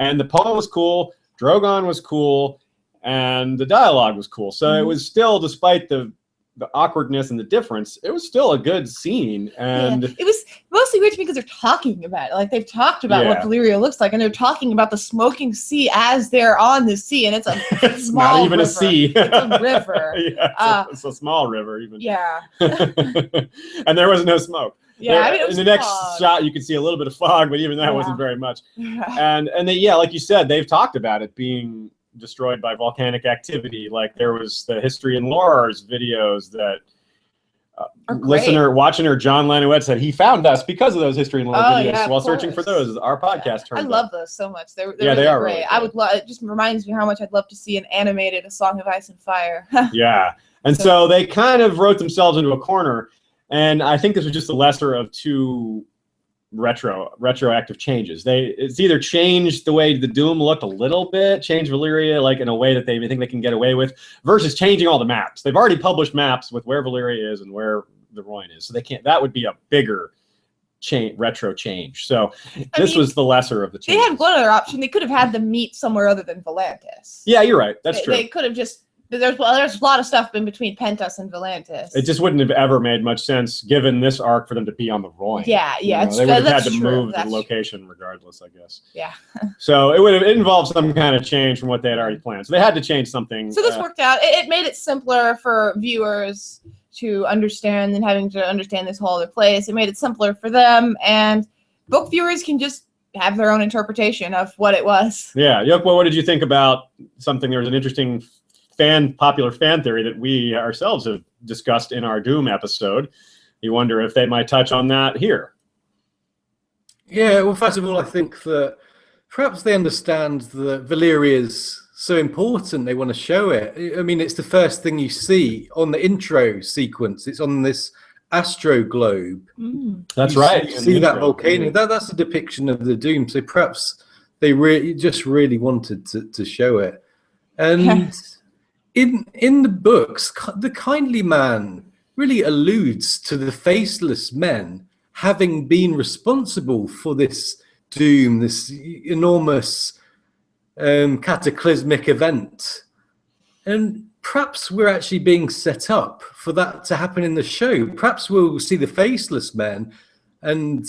And the poem was cool, Drogon was cool, and the dialogue was cool. So it was still, despite the awkwardness and the difference, it was still a good scene. And it was mostly weird to me because they're talking about it. They've talked about what Valyria looks like, and they're talking about the smoking sea as they're on the sea, and it's a it's small not even river. A sea. It's a river. It's a small river even. Yeah. And there was no smoke. Yeah, in the next shot, you can see a little bit of fog, but even that wasn't very much. And they, like you said, they've talked about it being destroyed by volcanic activity. There was the History and Lore's videos that watcher John Lanuette said he found us because of those History and Lore videos while searching for those. Our podcast turned I love those so much. They're they really are great. really I would it just reminds me how much I'd love to see an animated A Song of Ice and Fire. Yeah. And so they kind of wrote themselves into a corner, and I think this was just the lesser of two retroactive changes. It's either changed the way the Doom looked a little bit, changed Valyria in a way that they think they can get away with, versus changing all the maps. They've already published maps with where Valyria is and where the Royne is, so they can't. That would be a bigger retro change. So this was the lesser of the changes. They had one other option. They could have had them meet somewhere other than Volantis. Yeah, you're right. That's true. They could have just. There's a lot of stuff in between Pentos and Volantis. It just wouldn't have ever made much sense, given this arc, for them to be on the Royne. Yeah. They would have had to move the location regardless, I guess. Yeah. So it involved some kind of change from what they had already planned. So they had to change something. So this worked out. It made it simpler for viewers to understand than having to understand this whole other place. It made it simpler for them, and book viewers can just have their own interpretation of what it was. Yeah. Yolkboy, what did you think about something? There was an interesting popular fan theory that we ourselves have discussed in our Doom episode. You wonder if they might touch on that here. Yeah, well, first of all, I think that perhaps they understand that Valyria's so important they want to show it. I mean, it's the first thing you see on the intro sequence. It's on this astro globe. That's right. You see that volcano. That's a depiction of the Doom. So perhaps they really wanted to show it. And in the books, the kindly man really alludes to the faceless men having been responsible for this doom, this enormous cataclysmic event. And perhaps we're actually being set up for that to happen in the show. Perhaps we'll see the faceless men and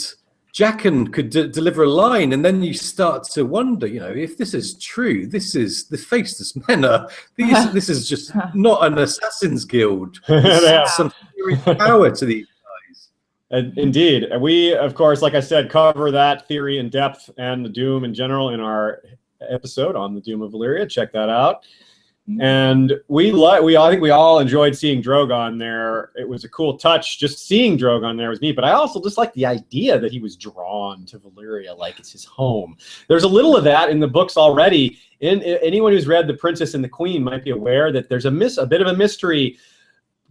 Jaqen could deliver a line, and then you start to wonder, if this is true, this is the faceless men this is just not an assassin's guild. There's some power to these guys. Indeed. We, of course, like I said, cover that theory in depth and the Doom in general in our episode on the Doom of Valyria. Check that out. And I think we all enjoyed seeing Drogon there. It was a cool touch. Just seeing Drogon there was neat. But I also just like the idea that he was drawn to Valyria, like it's his home. There's a little of that in the books already. Anyone who's read The Princess and the Queen might be aware that there's a bit of a mystery.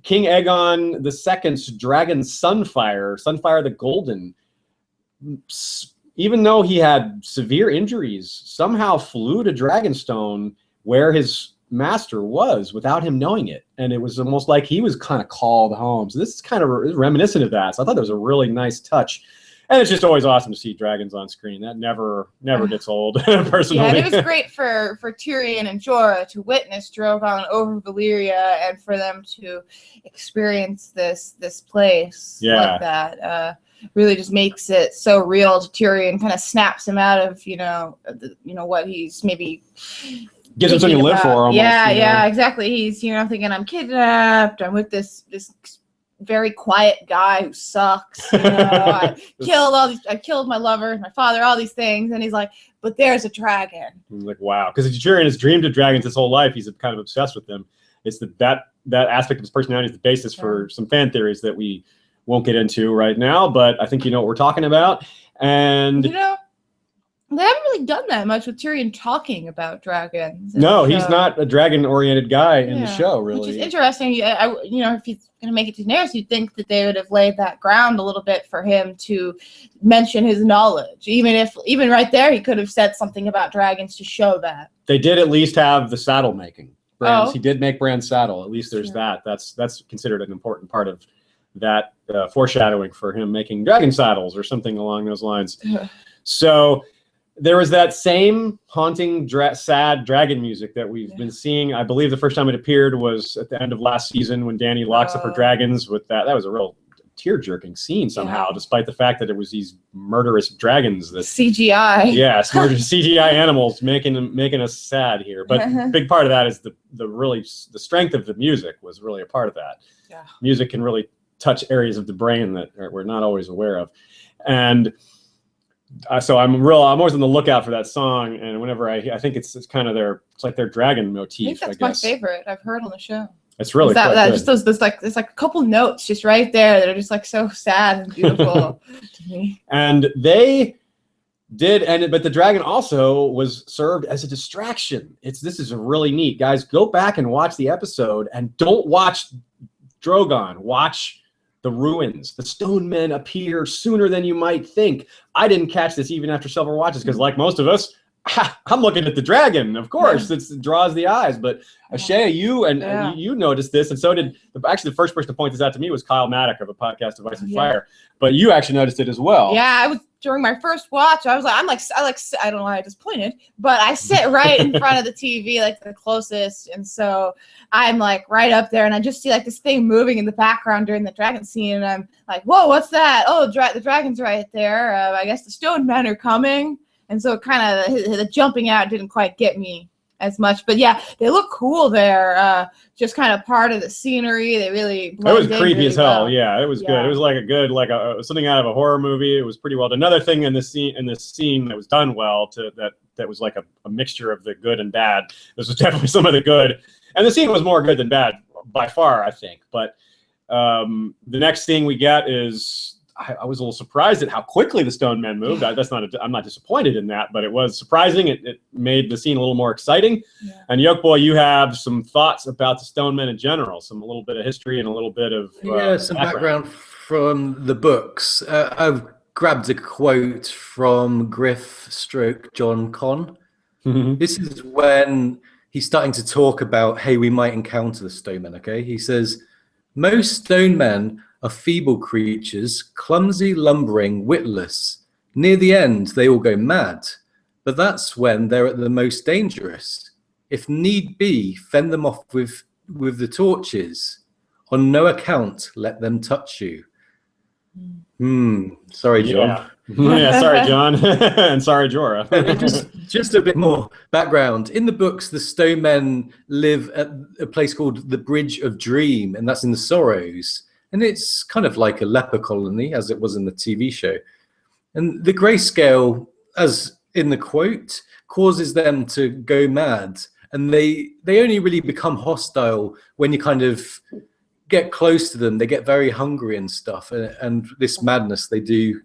King Aegon II's dragon Sunfire the Golden, even though he had severe injuries, somehow flew to Dragonstone where his master was without him knowing it, and it was almost like he was kind of called home. So this is kind of reminiscent of that. So I thought that was a really nice touch, and it's just always awesome to see dragons on screen. That never gets old. Personally, yeah, and it was great for Tyrion and Jorah to witness Drogon over Valyria and for them to experience this place like that. Really just makes it so real to Tyrion. Kind of snaps him out of what he's maybe. Gives him something to live for almost. Yeah, exactly. He's, thinking I'm kidnapped. I'm with this very quiet guy who sucks. I killed my lover, my father, all these things. And he's like, but there's a dragon. I'm like, wow. Because Tyrion has dreamed of dragons his whole life. He's kind of obsessed with them. It's that aspect of his personality is the basis for some fan theories that we won't get into right now. But I think you know what we're talking about. And they haven't really done that much with Tyrion talking about dragons. No, he's not a dragon-oriented guy in the show, really. Which is interesting. If he's going to make it to Daenerys, you'd think that they would have laid that ground a little bit for him to mention his knowledge. Even right there, he could have said something about dragons to show that. They did at least have the saddle making. He did make Bran's saddle. At least there's that. That's considered an important part of that foreshadowing for him making dragon saddles or something along those lines. So there was that same haunting, sad dragon music that we've been seeing. I believe the first time it appeared was at the end of last season when Dany locks up her dragons with that. That was a real tear-jerking scene somehow, despite the fact that it was these murderous dragons. That CGI. Yes, CGI animals making us sad here. But a big part of that is the strength of the music was really a part of that. Yeah. Music can really touch areas of the brain that we're not always aware of. And so I'm always on the lookout for that song, and whenever I think it's kind of it's like their dragon motif. I think that's my favorite I've heard on the show. It's really just there's like a couple notes just right there that are just like so sad and beautiful to me. And they did, but the dragon also was served as a distraction. This is really neat, guys. Go back and watch the episode, and don't watch Drogon. Watch the ruins. The stone men appear sooner than you might think. I didn't catch this even after several watches because, like most of us, I'm looking at the dragon. Of course, it draws the eyes. But Ashaya, you noticed this, and so did actually the first person to point this out to me was Kyle Maddock of a podcast of Ice and Fire. But you actually noticed it as well. Yeah, I was during my first watch. I was like, I don't know why I just pointed, but I sit right in front of the TV, like the closest, and so I'm like right up there, and I just see like this thing moving in the background during the dragon scene, and I'm like, whoa, what's that? Oh, the dragon's right there. I guess the stone men are coming. And so kind of the jumping out didn't quite get me as much. But yeah, they look cool there. Just kind of part of the scenery. They really It was creepy really as hell. Well. Yeah, it was good. It was like something out of a horror movie. It was pretty well done. Another thing in this scene that was done well that was like a mixture of the good and bad. This was definitely some of the good. And the scene was more good than bad by far, I think. But the next thing we get is I was a little surprised at how quickly the stone men moved. I'm not disappointed in that, but it was surprising. It made the scene a little more exciting. Yeah. And Yolkboy, you have some thoughts about the stone men in general, a little bit of history and a little bit of some background from the books. I've grabbed a quote from Jon Con. Mm-hmm. This is when he's starting to talk about, hey, we might encounter the stone men, okay? He says, most stone men are feeble creatures, clumsy, lumbering, witless. Near the end, they all go mad. But that's when they're at the most dangerous. If need be, fend them off with the torches. On no account, let them touch you. Sorry, John. Yeah, sorry, John. And sorry, Jorah. just a bit more background. In the books, the stone men live at a place called the Bridge of Dream, and that's in the Sorrows. And it's kind of like a leper colony, as it was in the TV show. And the greyscale, as in the quote, causes them to go mad. And they only really become hostile when you kind of get close to them. They get very hungry and stuff. And this madness, they do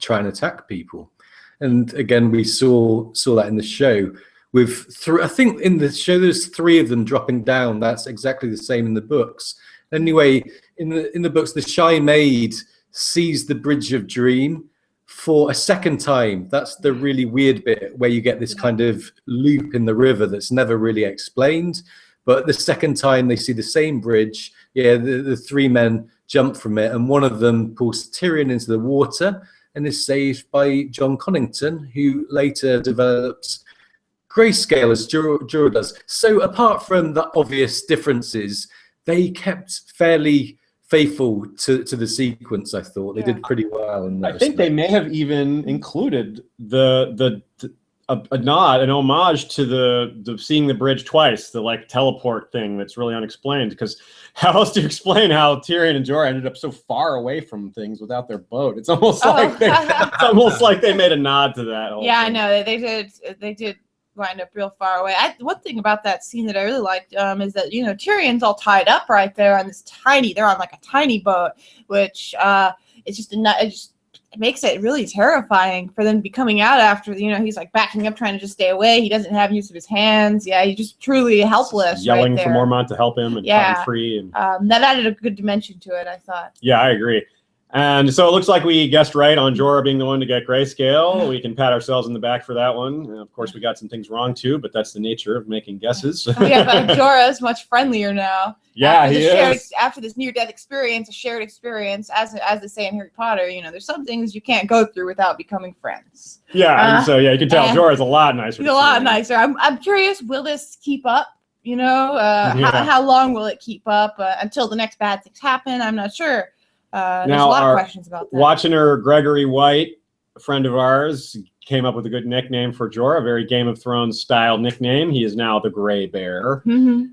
try and attack people. And again, we saw that in the show. I think in the show, there's 3 of them dropping down. That's exactly the same in the books. Anyway, in the books, the Shy Maid sees the Bridge of Dream for a second time. That's the really weird bit where you get this kind of loop in the river that's never really explained. But the second time they see the same bridge, the 3 men jump from it, and one of them pulls Tyrion into the water and is saved by John Connington, who later develops greyscale as Jorah does. So apart from the obvious differences, they kept fairly faithful to the sequence. I thought they did pretty well. In that I think they may have even included a nod, an homage to the seeing the bridge twice, the like teleport thing that's really unexplained. Because how else do you explain how Tyrion and Jorah ended up so far away from things without their boat? It's almost like they made a nod to that. Whole thing. I know they did wind up real far away. One thing about that scene that I really liked is that Tyrion's all tied up right there on they're on like a tiny boat, which it makes it really terrifying for them to be coming out after he's like backing up trying to just stay away. He doesn't have use of his hands. He's just truly helpless. Yelling for Mormont to help him and cut him free. And that added a good dimension to it, I thought. Yeah, I agree. And so it looks like we guessed right on Jorah being the one to get grayscale. We can pat ourselves in the back for that one. And of course, we got some things wrong too, but that's the nature of making guesses. But Jorah is much friendlier now. Yeah, he is. After this near-death experience, a shared experience, as they say in Harry Potter, there's some things you can't go through without becoming friends. Yeah, so you can tell Jorah's a lot nicer. He's a lot nicer. I'm curious, will this keep up? How long will it keep up until the next bad things happen? I'm not sure. There's a lot of questions about that. Watchiner Gregory White, a friend of ours, came up with a good nickname for Jorah, a very Game of Thrones style nickname. He is now the Grey Bear,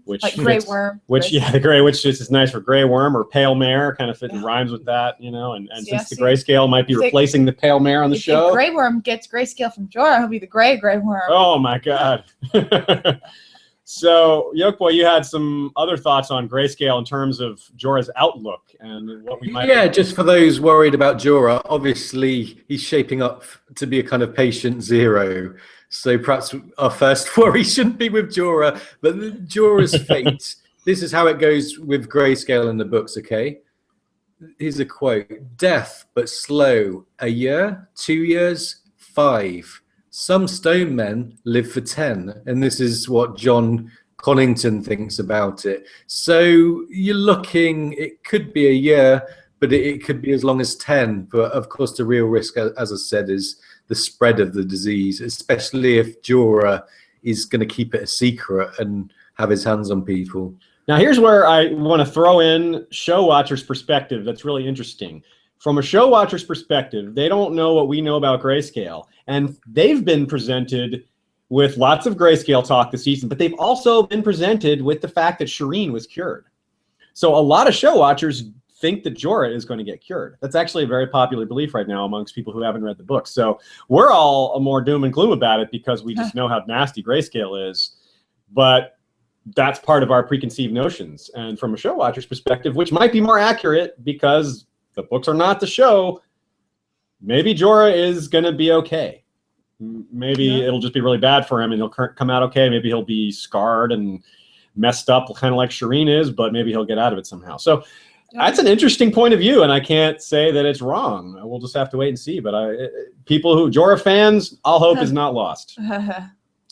which like Grey Worm. The Grey, which is nice for Grey Worm or Pale Mare, kind of rhymes with that, And since the grayscale might be replacing the Pale Mare on the show, if Grey Worm gets grayscale from Jorah, he'll be the Grey Worm. Oh my God. So, Yolkboy, you had some other thoughts on grayscale in terms of Jorah's outlook and what we might... Yeah, just for those worried about Jorah, obviously he's shaping up to be a kind of patient zero. So perhaps our first worry shouldn't be with Jorah, but Jorah's fate. This is how it goes with grayscale in the books, okay? Here's a quote. Death, but slow. 1 year, 2 years, 5. Some stone men live for 10, and this is what John Connington thinks about it. So you're looking, it could be 1 year, but it could be as long as 10. But of course, the real risk, as I said, is the spread of the disease, especially if Jorah is going to keep it a secret and have his hands on people. Now, here's where I want to throw in show watchers' perspective. That's really interesting. From a show watcher's perspective, they don't know what we know about grayscale. And they've been presented with lots of grayscale talk this season, but they've also been presented with the fact that Shireen was cured. So a lot of show watchers think that Jorah is going to get cured. That's actually a very popular belief right now amongst people who haven't read the book. So we're all more doom and gloom about it because we just know how nasty grayscale is. But that's part of our preconceived notions. And from a show watcher's perspective, which might be more accurate because the books are not the show, maybe Jorah is going to be okay. Maybe it'll just be really bad for him and he'll come out okay. Maybe he'll be scarred and messed up, kind of like Shireen is, but maybe he'll get out of it somehow. So that's an interesting point of view, and I can't say that it's wrong. We'll just have to wait and see. But Jorah fans, all hope is not lost.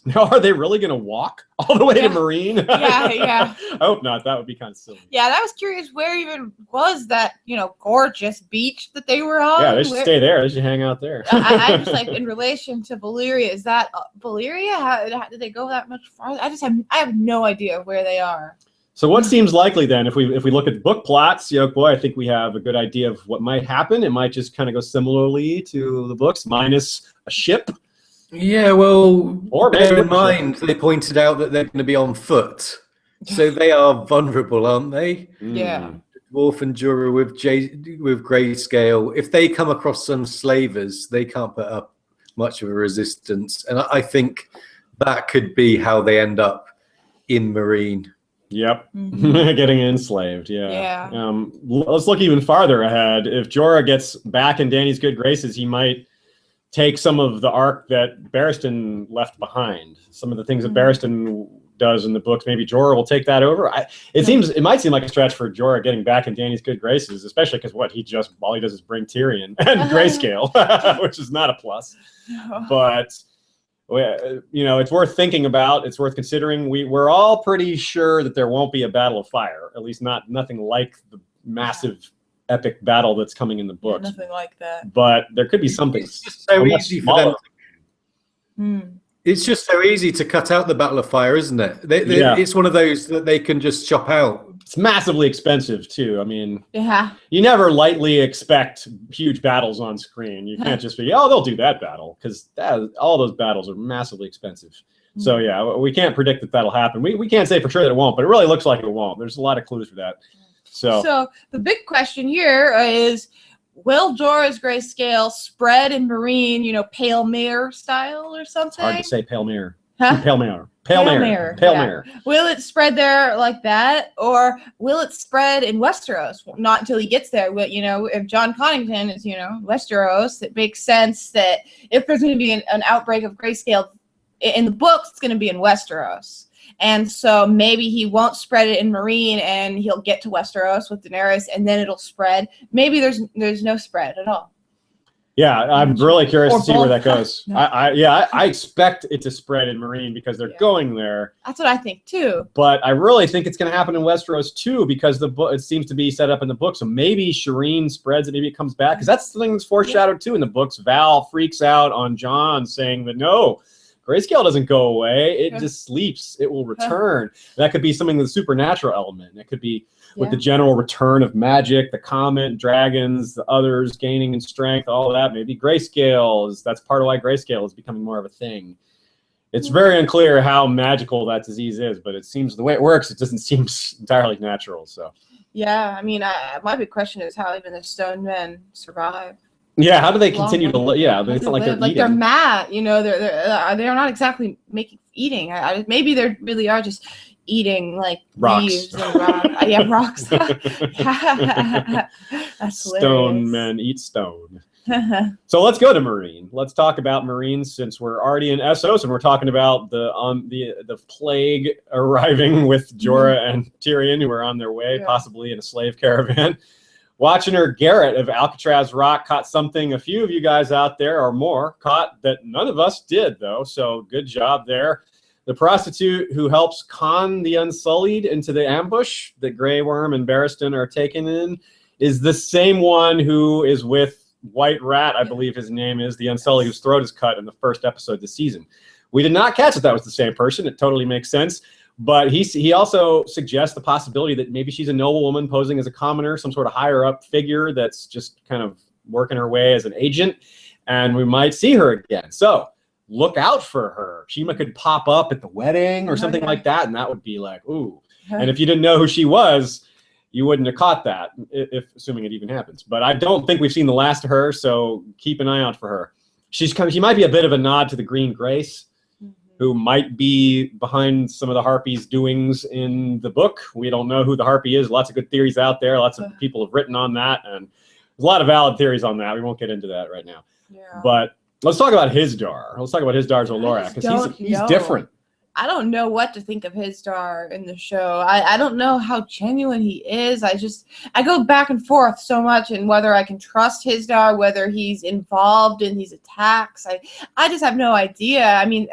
Now, are they really going to walk all the way to Marine? Yeah. I hope not. That would be kind of silly. Yeah, I was curious where even was that, gorgeous beach that they were on. Yeah, they should stay there. They should hang out there. I'm just like, in relation to Valyria, is that Valyria? How did they go that much farther? I have no idea where they are. So what seems likely then, if we look at the book plots, Yolkboy, I think we have a good idea of what might happen. It might just kind of go similarly to the books, minus a ship. Yeah, well, or bear in mind, they pointed out that they're going to be on foot. So they are vulnerable, aren't they? Yeah. Dwarf and Jorah with greyscale. If they come across some slavers, they can't put up much of a resistance. And I think that could be how they end up in Marine. Yep. Getting enslaved. Yeah. Let's look even farther ahead. If Jorah gets back in Dany's good graces, he might take some of the arc that Barristan left behind. Some of the things that Barristan does in the books, maybe Jorah will take that over. It might seem like a stretch for Jorah getting back in Dany's good graces, especially because all he does is bring Tyrion and grayscale, which is not a plus. But it's worth thinking about. It's worth considering. We're all pretty sure that there won't be a battle of fire, at least nothing like the massive epic battle that's coming in the books. Nothing like that. But there could be something. It's just so easy for them. It's just so easy to cut out the Battle of Fire, isn't it? It's one of those that they can just chop out. It's massively expensive too. I mean, you never lightly expect huge battles on screen. You can't just be, they'll do that battle, because all those battles are massively expensive. So we can't predict that that'll happen. We can't say for sure that it won't, but it really looks like it won't. There's a lot of clues for that. So the big question here is, will Jorah's grayscale spread in Marine, Pale Mare style or something? Hard to say Pale Mare. Huh? Pale Mare. Will it spread there like that, or will it spread in Westeros? Not until he gets there. But, if John Connington is, Westeros, it makes sense that if there's going to be an outbreak of grayscale in the books, it's going to be in Westeros. And so maybe he won't spread it in Marine, and he'll get to Westeros with Daenerys, and then it'll spread. Maybe there's no spread at all. Yeah, I'm really curious to see where that goes. No. I expect it to spread in Marine because they're going there. That's what I think too. But I really think it's going to happen in Westeros too, because it seems to be set up in the book. So maybe Shireen spreads it, maybe it comes back, because that's the thing that's foreshadowed too in the books. Val freaks out on Jon, saying that no, grayscale doesn't go away. It just sleeps. It will return. That could be something with the supernatural element. It could be with the general return of magic, the comet, dragons, the others gaining in strength, all of that. Maybe grayscale that's part of why grayscale is becoming more of a thing. It's very unclear how magical that disease is, but it seems the way it works, it doesn't seem entirely natural. So yeah, I mean, my big question is how even the stone men survive. Yeah, how do they continue to live? Yeah, it's not like they're eating. They're mad, they're not exactly eating. Maybe they really are just eating like rocks. Leaves and rocks. That's stone men eat stone. So let's go to Marine. Let's talk about Marine, since we're already in Essos and we're talking about the plague arriving with Jorah and Tyrion, who are on their way, possibly in a slave caravan. Watchiner Garrett of Alcatraz Rock caught something a few of you guys out there or more caught that none of us did, though. So good job there. The prostitute who helps con the Unsullied into the ambush that Grey Worm and Barristan are taken in is the same one who is with White Rat, I believe his name is, the Unsullied whose throat is cut in the first episode this season. We did not catch that was the same person. It totally makes sense. But he also suggests the possibility that maybe she's a noblewoman posing as a commoner, some sort of higher up figure that's just kind of working her way as an agent, and we might see her again. So look out for her. She could pop up at the wedding or something like that, and that would be like, ooh. And if you didn't know who she was, you wouldn't have caught that, if assuming it even happens. But I don't think we've seen the last of her, so keep an eye out for her. She might be a bit of a nod to the Green Grace, who might be behind some of the Harpy's doings in the book. We don't know who the Harpy is. Lots of good theories out there. Lots of people have written on that. And a lot of valid theories on that. We won't get into that right now. Yeah. But let's talk about Hizdar. Let's talk about Hizdar's Olorak, because he's different. I don't know what to think of Hizdar in the show. I don't know how genuine he is. I go back and forth so much in whether I can trust Hizdar, whether he's involved in these attacks. I just have no idea. I mean,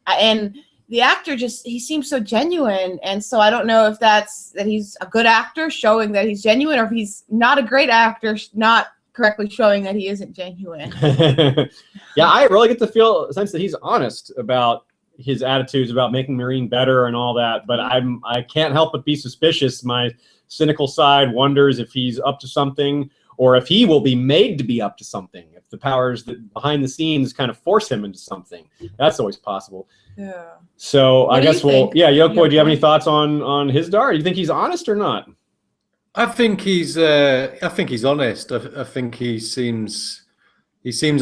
and the actor he seems so genuine, and so I don't know if that he's a good actor showing that he's genuine, or if he's not a great actor not correctly showing that he isn't genuine. Yeah, I really get the sense that he's honest about his attitudes about making Meereen better and all that, but I can't help but be suspicious. My cynical side wonders if he's up to something, or if he will be made to be up to something, if the powers that behind the scenes kind of force him into something. That's always possible. Yeah. So I guess Yolkboy, do you have any thoughts on Hizdar? Do you think he's honest or not? I think he's honest. I think he seems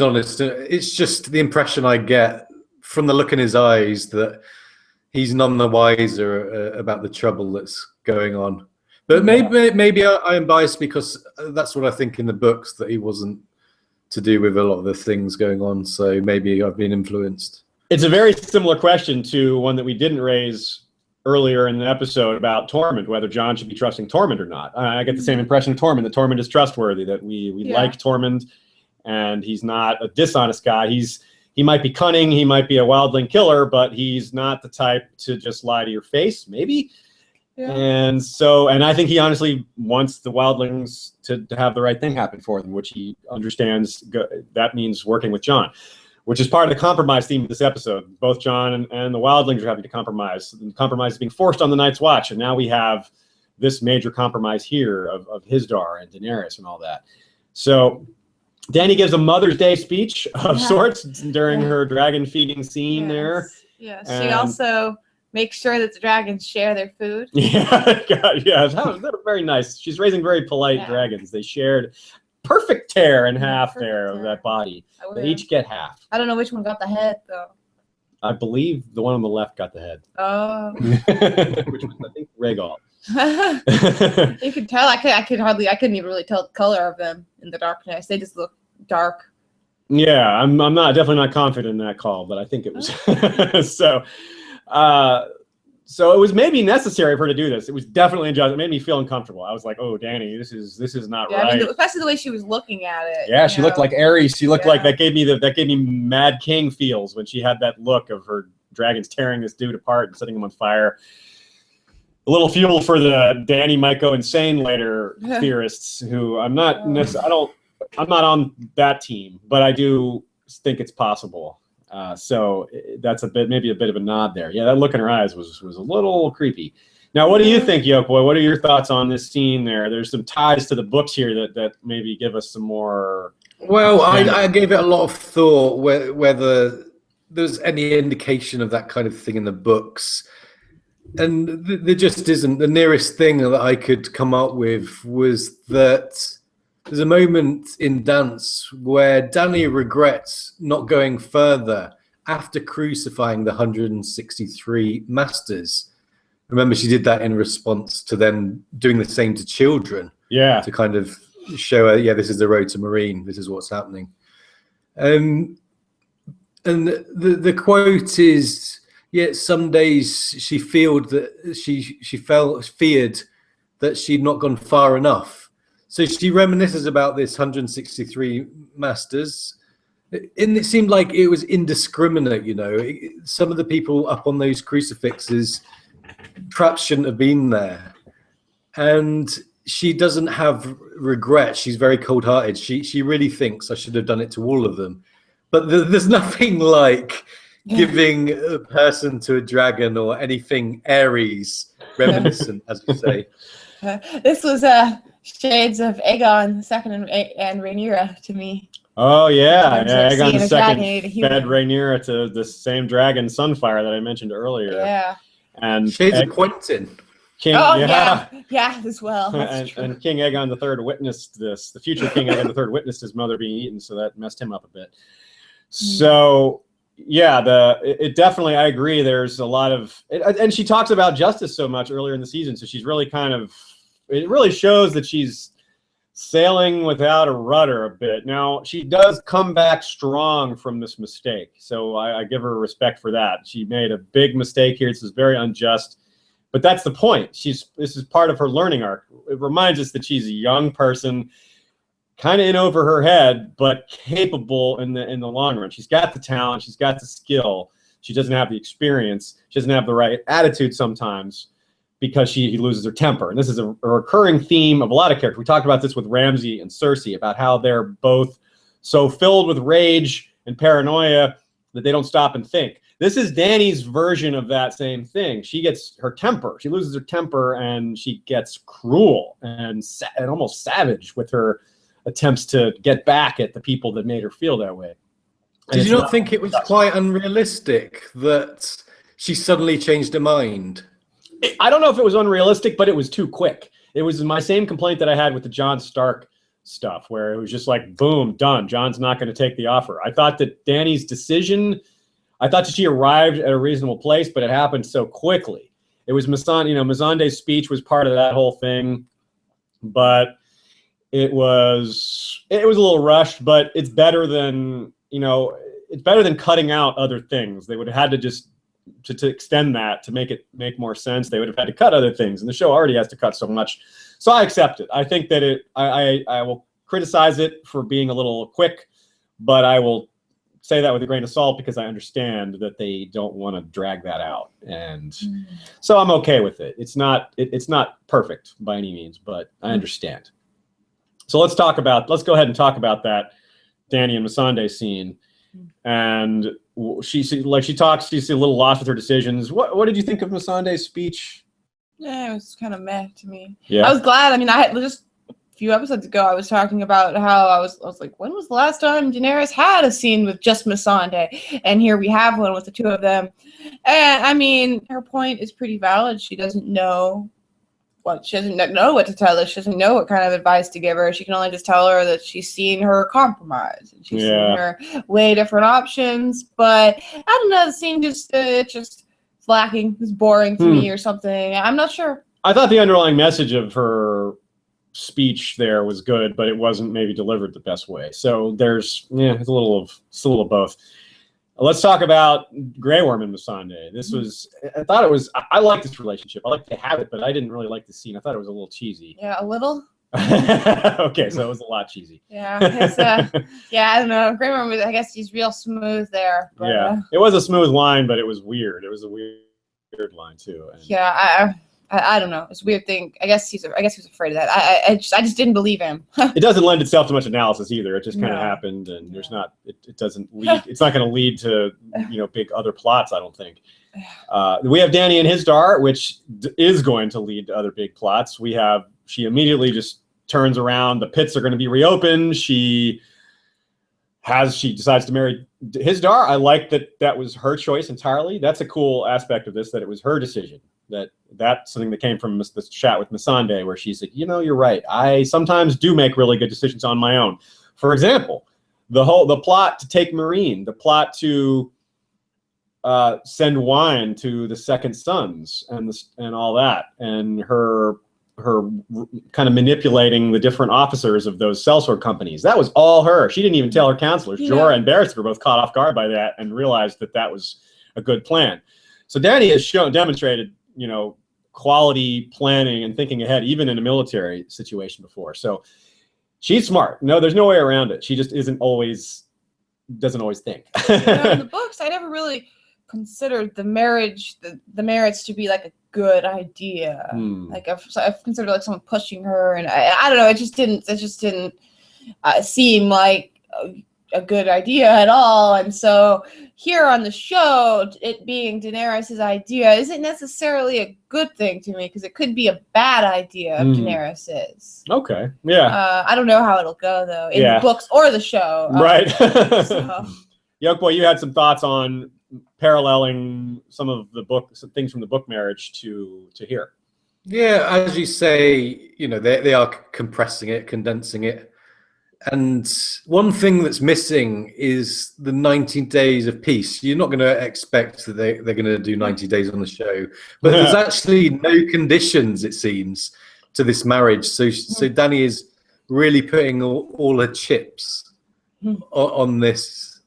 honest. It's just the impression I get from the look in his eyes that he's none the wiser about the trouble that's going on. But maybe I am biased because that's what I think in the books, that he wasn't to do with a lot of the things going on. So maybe I've been influenced. It's a very similar question to one that we didn't raise earlier in the episode about Tormund, whether Jon should be trusting Tormund or not. I get the same impression of Tormund, that Tormund is trustworthy, that we like Tormund, and he's not a dishonest guy. He might be cunning, he might be a wildling killer, but he's not the type to just lie to your face, maybe. Yeah. And I think he honestly wants the wildlings to have the right thing happen for them, which he understands that means working with Jon, which is part of the compromise theme of this episode. Both Jon and the wildlings are having to compromise. The compromise is being forced on the Night's Watch, and now we have this major compromise here of Hizdar and Daenerys and all that. So Dany gives a Mother's Day speech of sorts during her dragon feeding scene there. Yes. She also makes sure that the dragons share their food. Yeah, God, yeah. That was very nice. She's raising very polite dragons. They shared perfect tear in half of that body. They each get half. I don't know which one got the head, though. I believe the one on the left got the head. Oh. Which was, I think, Rhaegal. You could tell. I couldn't even really tell the color of them in the darkness. They just look dark. Yeah, I'm definitely not confident in that call, but I think it was. So it was maybe necessary for her to do this. It was definitely injustice. It made me feel uncomfortable. I was like, "Oh, Dany, this is not right." I mean, especially the way she was looking at it. Yeah, she looked like Ares. She looked like that gave me Mad King feels when she had that look of her dragons tearing this dude apart and setting him on fire. A little fuel for the Dany might go insane later theorists, who I'm not on that team, but I do think it's possible. So that's maybe a bit of a nod there. Yeah, that look in her eyes was a little creepy. Now, what do you think, Yolkboy? What are your thoughts on this scene there? There's some ties to the books here that maybe give us some more. Well, I gave it a lot of thought whether there's any indication of that kind of thing in the books. And there just isn't. The nearest thing that I could come up with was that there's a moment in Dance where Dany regrets not going further after crucifying the 163 masters. Remember, she did that in response to them doing the same to children. Yeah. To kind of show her, this is the road to Meereen. This is what's happening. And the quote is, some days she feared that feared that she'd not gone far enough. So she reminisces about this 163 masters, and it seemed like it was indiscriminate. Some of the people up on those crucifixes perhaps shouldn't have been there, and she doesn't have regret. She's very cold-hearted. She really thinks I should have done it to all of them, but there's nothing like giving a person to a dragon or anything Ares reminiscent, as you say. This was shades of Aegon II and Rhaenyra to me. Oh yeah, Aegon II fed Rhaenyra to the same dragon Sunfire that I mentioned earlier. Yeah, and shades of Quentin. King, as well. And King Aegon III witnessed this. The future King Aegon III witnessed his mother being eaten, so that messed him up a bit. So. Yeah, it definitely, I agree. There's a lot of, and she talks about justice so much earlier in the season. So she's really it really shows that she's sailing without a rudder a bit. Now, she does come back strong from this mistake, so I give her respect for that. She made a big mistake here. This is very unjust, but that's the point. This is part of her learning arc. It reminds us that she's a young person, kind of in over her head, but capable in the long run. She's got the talent. She's got the skill. She doesn't have the experience. She doesn't have the right attitude sometimes, because she loses her temper. And this is a recurring theme of a lot of characters. We talked about this with Ramsay and Cersei, about how they're both so filled with rage and paranoia that they don't stop and think. This is Dany's version of that same thing. She gets her temper. She loses her temper, and she gets cruel and almost savage with her attempts to get back at the people that made her feel that way. Did you not think it was quite unrealistic that she suddenly changed her mind? I don't know if it was unrealistic, but it was too quick. It was my same complaint that I had with the Jon Stark stuff, where it was just like, boom, done. Jon's not going to take the offer. I thought that Dany's decision, I thought that she arrived at a reasonable place, but it happened so quickly. It was Missandei's speech was part of that whole thing, but it was a little rushed, but it's better than, it's better than cutting out other things. They would have had to just to extend that, to make it make more sense, they would have had to cut other things, and the show already has to cut so much. So I accept it. I think that I will criticize it for being a little quick, but I will say that with a grain of salt, because I understand that they don't want to drag that out, and so I'm okay with it. It's not perfect by any means, but I understand. So let's go ahead and talk about that Dany and Missandei scene. And she's a little lost with her decisions. What did you think of Missandei's speech? Yeah, it was kind of meh to me. Yeah. I was glad. I mean, I had just a few episodes ago, I was talking about how I was like, when was the last time Daenerys had a scene with just Missandei? And here we have one with the two of them. And I mean, her point is pretty valid. She doesn't know what to tell her. She doesn't know what kind of advice to give her. She can only just tell her that she's seen her compromise, and she's seen her weigh different options. But I don't know, the scene just lacking. It's boring to me or something. I'm not sure. I thought the underlying message of her speech there was good, but it wasn't maybe delivered the best way. So it's a little of both. Let's talk about Grey Worm and Missandei. I like this relationship. I like to have it, but I didn't really like the scene. I thought it was a little cheesy. Yeah, a little. Okay, so it was a lot cheesy. Yeah, I don't know. Grey Worm, I guess he's real smooth there. But, it was a smooth line, but it was weird. It was a weird line too. And I don't know. It's a weird thing. I guess he was afraid of that. I just didn't believe him. It doesn't lend itself to much analysis either. It just kind of happened, and there's not. It doesn't lead. It's not going to lead to big other plots, I don't think. We have Dany and Hizdahr, which is going to lead to other big plots. She immediately just turns around. The pits are going to be reopened. She decides to marry Hizdahr. I like that was her choice entirely. That's a cool aspect of this, that it was her decision. That's something that came from this chat with Missandei, where she's like, you're right. I sometimes do make really good decisions on my own. For example, the plot to take Meereen, the plot to send wine to the Second Sons and all that, and her kind of manipulating the different officers of those sellsword companies. That was all her. She didn't even tell her counselors. Jorah and Barristan were both caught off guard by that and realized that was a good plan. So Dany has demonstrated quality planning and thinking ahead, even in a military situation before. So she's smart. No, there's no way around it. She just doesn't always think. In the books, I never really considered the marriage, the marriage to be like a good idea. Like I've considered like someone pushing her, and I don't know. It just didn't seem like a good idea at all. And so here on the show, it being Daenerys' idea isn't necessarily a good thing to me, because it could be a bad idea of Daenerys's. Okay. Yeah. I don't know how it'll go though, in the books or the show. Right. Yolkboy, you had some thoughts on paralleling some things from the book marriage to here. Yeah, as you say, they are compressing it, condensing it. And one thing that's missing is the 90 days of peace. You're not going to expect that they're going to do 90 days on the show, but there's actually no conditions, it seems, to this marriage. So Dany is really putting all her chips on this,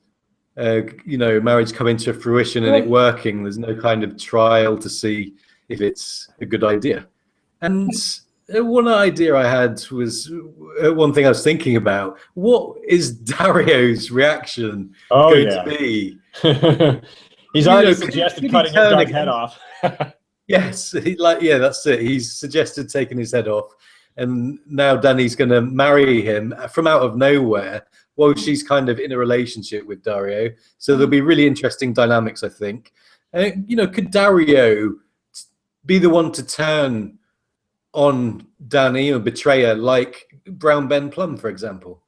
marriage coming to fruition and it working. There's no kind of trial to see if it's a good idea. And one idea I had was one thing I was thinking about. What is Dario's reaction going to be? He's already suggested cutting his dog's head off. Yes, that's it. He's suggested taking his head off. And now Dany's going to marry him from out of nowhere while she's kind of in a relationship with Dario. So there'll be really interesting dynamics, I think. Could Dario be the one to turn on Dany or betray her, like Brown Ben Plum, for example?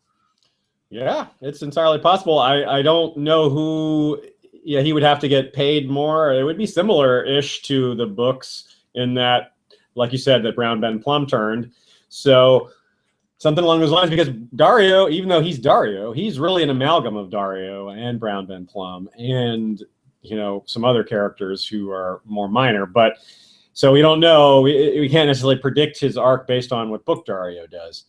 Yeah, it's entirely possible. I don't know who. Yeah, he would have to get paid more. It would be similar-ish to the books in that, like you said, that Brown Ben Plum turned. So something along those lines, because Dario, even though he's Dario, he's really an amalgam of Dario and Brown Ben Plum and, some other characters who are more minor. But so we don't know. We can't necessarily predict his arc based on what book Dario does.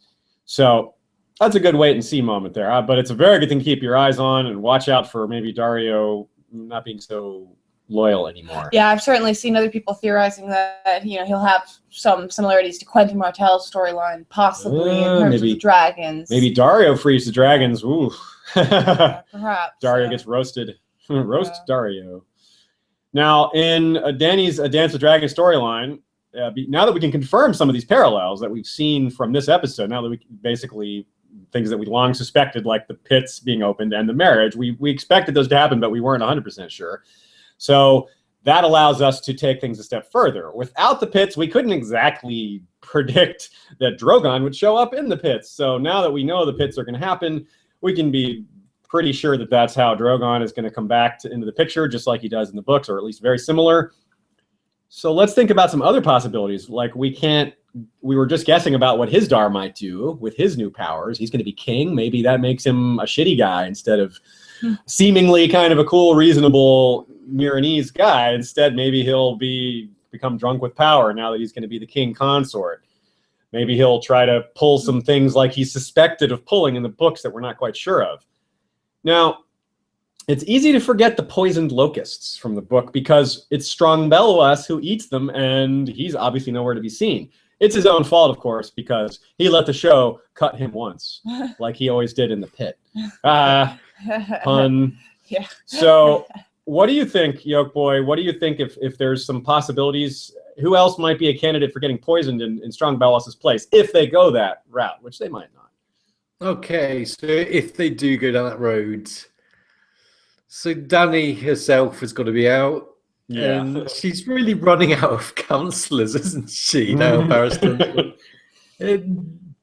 So that's a good wait-and-see moment there. But it's a very good thing to keep your eyes on and watch out for maybe Dario not being so loyal anymore. Yeah, I've certainly seen other people theorizing that he'll have some similarities to Quentin Martell's storyline, possibly in terms of the dragons. Maybe Dario frees the dragons. Ooh, perhaps Dario gets roasted. Roast Dario. Now, in Dany's A Dance with Dragons storyline, now that we can confirm some of these parallels that we've seen from this episode, now that we basically things that we long suspected, like the pits being opened and the marriage, we expected those to happen, but we weren't 100% sure. So that allows us to take things a step further. Without the pits, we couldn't exactly predict that Drogon would show up in the pits. So now that we know the pits are going to happen, we can be pretty sure that that's how Drogon is going to come back into the picture, just like he does in the books, or at least very similar. So let's think about some other possibilities. Like we were just guessing about what his Dar might do with his new powers. He's going to be king. Maybe that makes him a shitty guy instead of seemingly kind of a cool, reasonable Miranese guy. Instead, maybe he'll become drunk with power now that he's going to be the king consort. Maybe he'll try to pull some things like he's suspected of pulling in the books that we're not quite sure of. Now, it's easy to forget the poisoned locusts from the book because it's Strong Belwas who eats them, and he's obviously nowhere to be seen. It's his own fault, of course, because he let the show cut him once, like he always did in the pit. Pun. Yeah. So what do you think, Yolkboy? What do you think if there's some possibilities? Who else might be a candidate for getting poisoned in Strong Belwas' place if they go that route, which they might not? Okay, so if they do go down that road, so Dany herself has got to be out. Yeah. And she's really running out of counselors, isn't she, now, Barristan?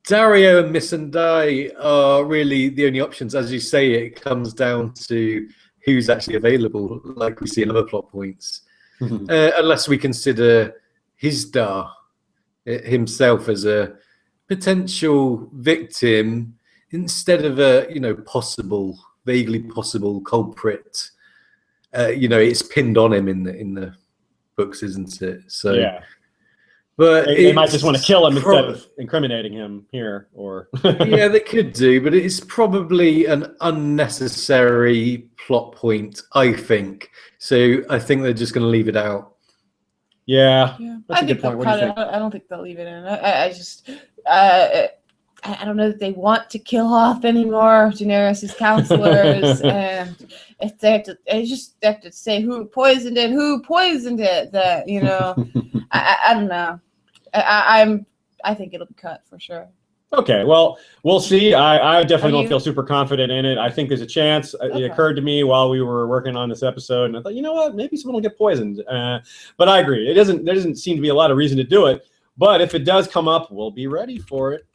Dario and Missandei are really the only options. As you say, it comes down to who's actually available, like we see in other plot points. Unless we consider Hizdar himself as a potential victim instead of a vaguely possible culprit. It's pinned on him in the books, isn't it? So yeah, but they might just want to kill him instead of incriminating him here, or yeah, they could do, but it's probably an unnecessary plot point, I think. So I think they're just going to leave it out. Yeah, that's a good point. What do you think? I don't think they'll leave it in. I don't know that they want to kill off any more Daenerys' counselors, and if they have to say who poisoned it. That I don't know. I think it'll be cut for sure. Okay, well, we'll see. I definitely don't feel super confident in it. I think there's a chance. Okay. It occurred to me while we were working on this episode, and I thought, you know what, maybe someone will get poisoned. But I agree. There doesn't seem to be a lot of reason to do it. But if it does come up, we'll be ready for it.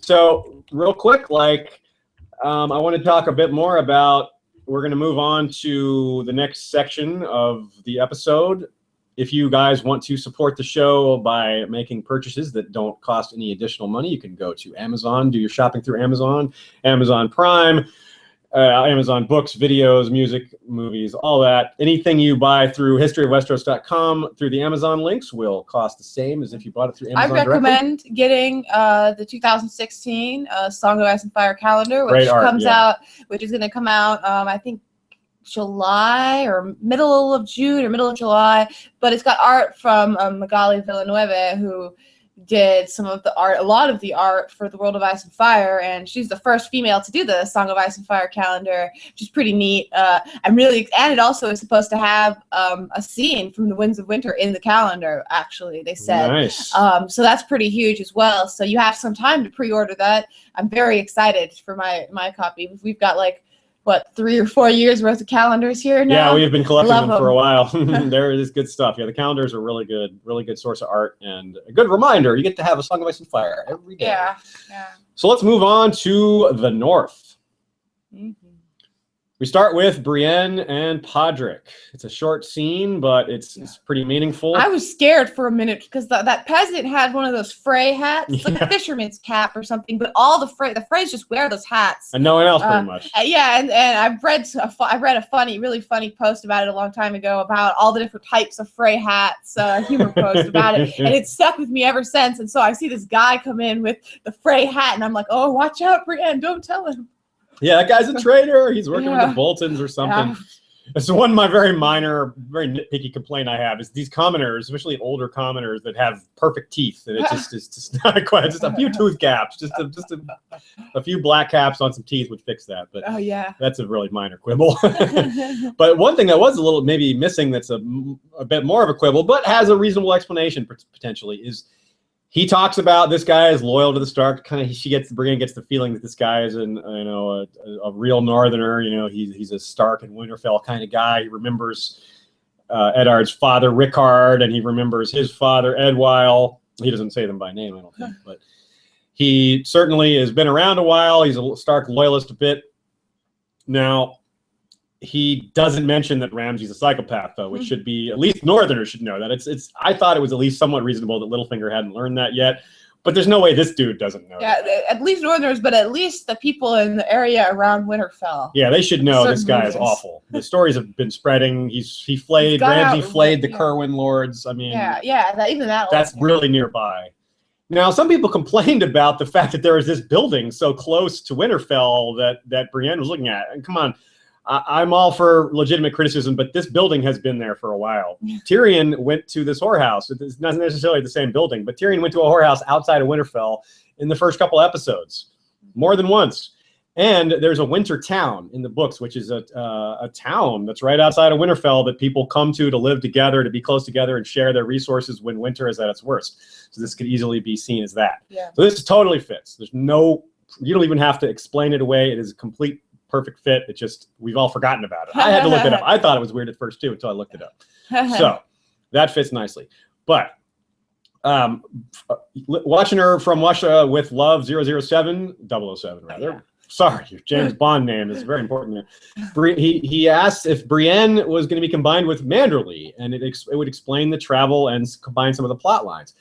So real quick, I want to talk a bit more about, we're going to move on to the next section of the episode. If you guys want to support the show by making purchases that don't cost any additional money, you can go to Amazon, do your shopping through Amazon, Amazon Prime. Amazon books, videos, music, movies, all that. Anything you buy through historyofwesteros.com through the Amazon links will cost the same as if you bought it through Amazon I recommend getting the 2016 Song of Ice and Fire calendar, which which is going to come out, I think, July or middle of June or middle of July. But it's got art from Magali Villanueva, who did some of the art, a lot of the art for the World of Ice and Fire, and she's the first female to do the Song of Ice and Fire calendar, which is pretty neat. I'm really, and it also is supposed to have a scene from the Winds of Winter in the calendar, actually, they said. Nice. So that's pretty huge as well. So you have some time to pre-order that. I'm very excited for my copy. We've got like, what, 3 or 4 years worth of calendars here now? Yeah, we've been collecting them for a while. Mm-hmm. There is good stuff. Yeah, the calendars are really good source of art and a good reminder. You get to have a Song of Ice and Fire every day. Yeah. So let's move on to the north. Mm-hmm. We start with Brienne and Podrick. It's a short scene, but it's pretty meaningful. I was scared for a minute because that peasant had one of those Frey hats. It's like a fisherman's cap or something, but all the Freys just wear those hats. And no one else, pretty much. Yeah, and I read a really funny post about it a long time ago about all the different types of Frey hats, humor post about it, and it's stuck with me ever since. And so I see this guy come in with the Frey hat, and I'm like, oh, watch out, Brienne, don't tell him. Yeah, that guy's a traitor. He's working with the Boltons or something. Yeah. So one of my very minor, very nitpicky complaint I have is these commoners, especially older commoners that have perfect teeth. And it's just not quite, just a few tooth gaps, just a few black caps on some teeth would fix that. But that's a really minor quibble. But one thing that was a little maybe missing that's a bit more of a quibble, but has a reasonable explanation potentially, is he talks about this guy is loyal to the Stark. Brienne gets the feeling that this guy is a real Northerner. You know, he's a Stark and Winterfell kind of guy. He remembers Eddard's father Rickard, and he remembers his father Edwyle. He doesn't say them by name, I don't think, but he certainly has been around a while. He's a Stark loyalist a bit. Now, he doesn't mention that Ramsay's a psychopath, though, which should be, at least Northerners should know that. I thought it was at least somewhat reasonable that Littlefinger hadn't learned that yet, but there's no way this dude doesn't know. Yeah, at least Northerners, but at least the people in the area around Winterfell. Yeah, they should know this guy is awful. The stories have been spreading. Ramsay flayed the Kerwin lords. I mean, that's really nearby. Now, some people complained about the fact that there was this building so close to Winterfell that Brienne was looking at. And come on. I'm all for legitimate criticism, but this building has been there for a while. Tyrion went to this whorehouse. It's not necessarily the same building, but Tyrion went to a whorehouse outside of Winterfell in the first couple episodes, more than once. And there's a winter town in the books, which is a town that's right outside of Winterfell that people come to live together, to be close together and share their resources when winter is at its worst. So this could easily be seen as that. Yeah. So this totally fits. You don't even have to explain it away. It is a complete perfect fit. It just, we've all forgotten about it. I had to look it up. I thought it was weird at first too until I looked it up. So that fits nicely. But watching her from Russia with Love 007 rather. Yeah. Sorry, your James Bond name is very important there. He asked if Brienne was going to be combined with Manderley, and it would explain the travel and combine some of the plot lines.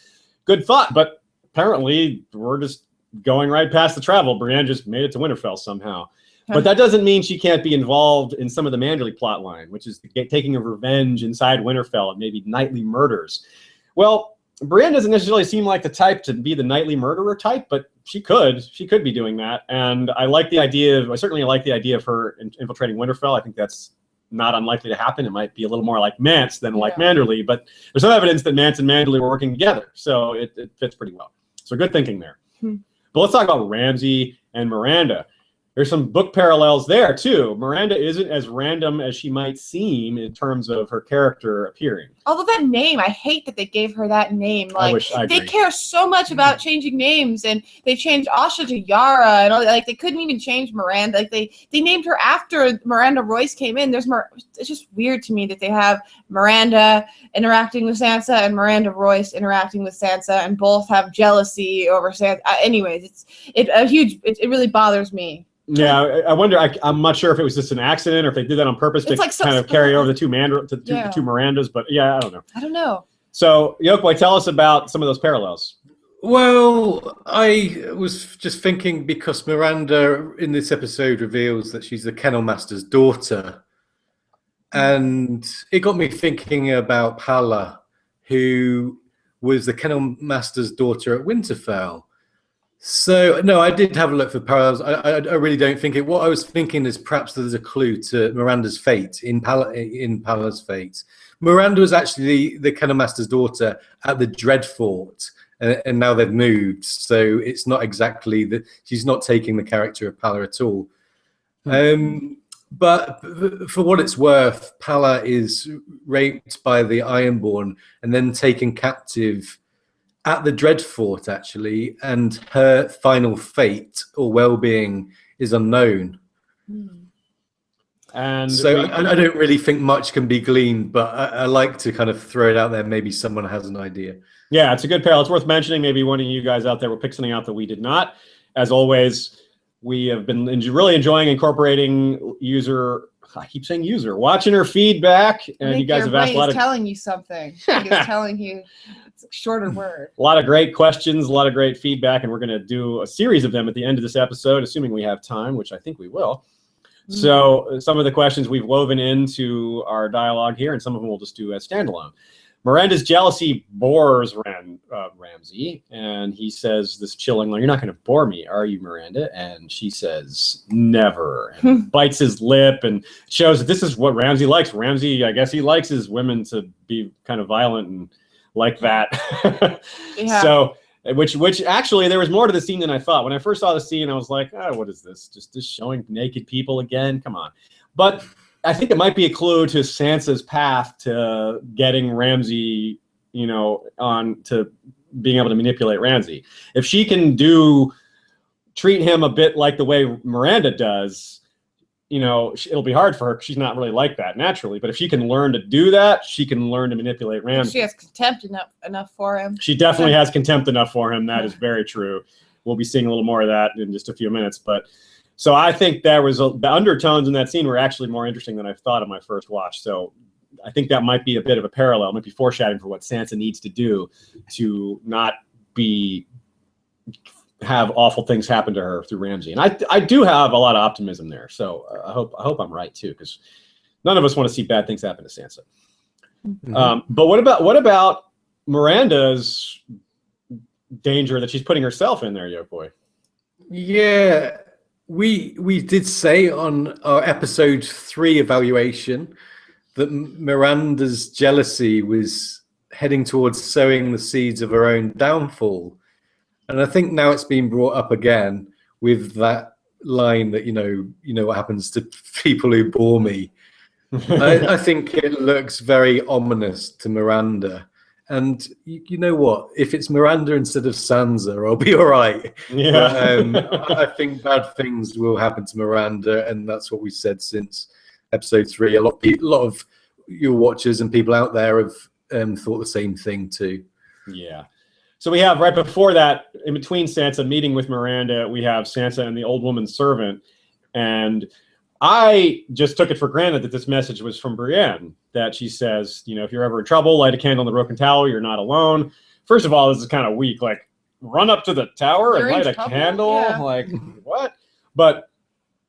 Good thought, but apparently we're just going right past the travel. Brienne just made it to Winterfell somehow. But that doesn't mean she can't be involved in some of the Manderley plot line, which is the taking of revenge inside Winterfell and maybe nightly murders. Well, Brienne doesn't necessarily seem like the type to be the nightly murderer type, but she could be doing that. And I certainly like the idea of her infiltrating Winterfell. I think that's not unlikely to happen. It might be a little more like Mance than like Manderley, but there's some evidence that Mance and Manderley were working together. So it fits pretty well. So good thinking there. But let's talk about Ramsay and Miranda. There's some book parallels there, too. Miranda isn't as random as she might seem in terms of her character appearing. Although that name, I hate that they gave her that name. I They agree. care so much about changing names, and they changed Asha to Yara, and all, they couldn't even change Miranda. They named her after Miranda Royce came in. It's just weird to me that they have Miranda interacting with Sansa and Miranda Royce interacting with Sansa, and both have jealousy over Sansa. Anyways, it really bothers me. Yeah, I wonder. I'm not sure if it was just an accident or if they did that on purpose to kind of carry over the two Mirandas. But yeah, I don't know. I don't know. So, yolkboy, tell us about some of those parallels. Well, I was just thinking because Miranda in this episode reveals that she's the Kennel Master's daughter. And it got me thinking about Palla, who was the Kennel Master's daughter at Winterfell. So, no, I did have a look for parallels. I really don't think it. What I was thinking is perhaps there's a clue to Miranda's fate in Palla's fate. Miranda was actually the Kennel Master's daughter at the Dreadfort, and now they've moved. So it's not exactly that she's not taking the character of Palla at all. But for what it's worth, Palla is raped by the Ironborn and then taken captive at the Dreadfort, actually, and her final fate or well-being is unknown. And so I don't really think much can be gleaned, but I like to kind of throw it out there. Maybe someone has an idea. Yeah, it's a good parallel. It's worth mentioning. Maybe one of you guys out there will pick something out that we did not. As always, we have been really enjoying incorporating I keep saying user, watching her feedback. And you guys have asked a lot of... telling you something. It's telling you it's a shorter word. A lot of great questions, a lot of great feedback, and we're going to do a series of them at the end of this episode, assuming we have time, which I think we will. So some of the questions we've woven into our dialogue here, and some of them we'll just do as standalone. Miranda's jealousy bores Ramsay, and he says this chilling line, "You're not going to bore me, are you, Miranda?" And she says, "Never," and bites his lip and shows that this is what Ramsay likes. Ramsay, I guess he likes his women to be kind of violent and like that. Yeah. So, which actually, there was more to the scene than I thought. When I first saw the scene, I was like, "Oh, what is this? Just showing naked people again? Come on." But I think it might be a clue to Sansa's path to getting Ramsay, on to being able to manipulate Ramsay. If she can treat him a bit like the way Miranda does, it'll be hard for her because she's not really like that naturally. But if she can learn to do that, she can learn to manipulate Ramsay. She has contempt enough for him. She definitely has contempt enough for him. That is very true. We'll be seeing a little more of that in just a few minutes. But so I think the undertones in that scene were actually more interesting than I thought on my first watch. So I think that might be a bit of a parallel, might be foreshadowing for what Sansa needs to do to not have awful things happen to her through Ramsay. And I do have a lot of optimism there. So I hope I'm right too, because none of us want to see bad things happen to Sansa. But what about Miranda's danger that she's putting herself in there, yolkboy? Yeah. We did say on our episode 3 evaluation that Miranda's jealousy was heading towards sowing the seeds of her own downfall. And I think now it's been brought up again with that line that, you know what happens to people who bore me. I think it looks very ominous to Miranda. And you know what? If it's Miranda instead of Sansa, I'll be all right. Yeah. But, I think bad things will happen to Miranda, and that's what we said since episode 3. A lot of your watchers and people out there have thought the same thing too. Yeah. So we have right before that, in between Sansa meeting with Miranda, we have Sansa and the old woman's servant, and I just took it for granted that this message was from Brienne, that she says, if you're ever in trouble, light a candle in the broken tower. You're not alone. First of all, this is kind of weak. Like, run up to the tower and light a candle? Yeah. Like, what? But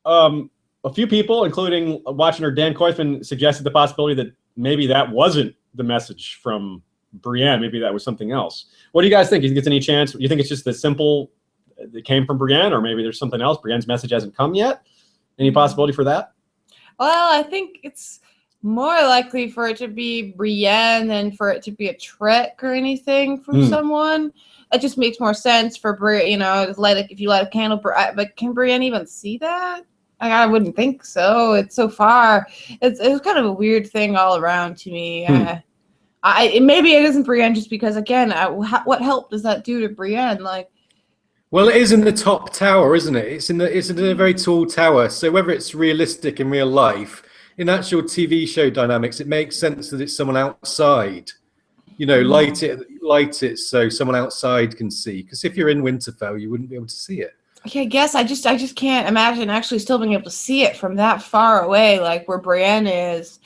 a few people, including watching her Dan Koithman, suggested the possibility that maybe that wasn't the message from Brienne. Maybe that was something else. What do you guys think? Do you think it's any chance? Do you think it's just as simple that came from Brienne, or maybe there's something else? Brienne's message hasn't come yet? Any possibility for that? Well, I think it's more likely for it to be Brienne than for it to be a trick or anything from someone. It just makes more sense for Brienne, if you light a candle. But can Brienne even see that? I wouldn't think so. It's so far. It's kind of a weird thing all around to me. Maybe it isn't Brienne just because, again, what help does that do to Brienne? Well, it is in the top tower, isn't it? It's in a very tall tower. So whether it's realistic in real life, in actual TV show dynamics, it makes sense that it's someone outside. Light it so someone outside can see. Because if you're in Winterfell, you wouldn't be able to see it. Okay, I guess I just can't imagine actually still being able to see it from that far away, like where Brienne is.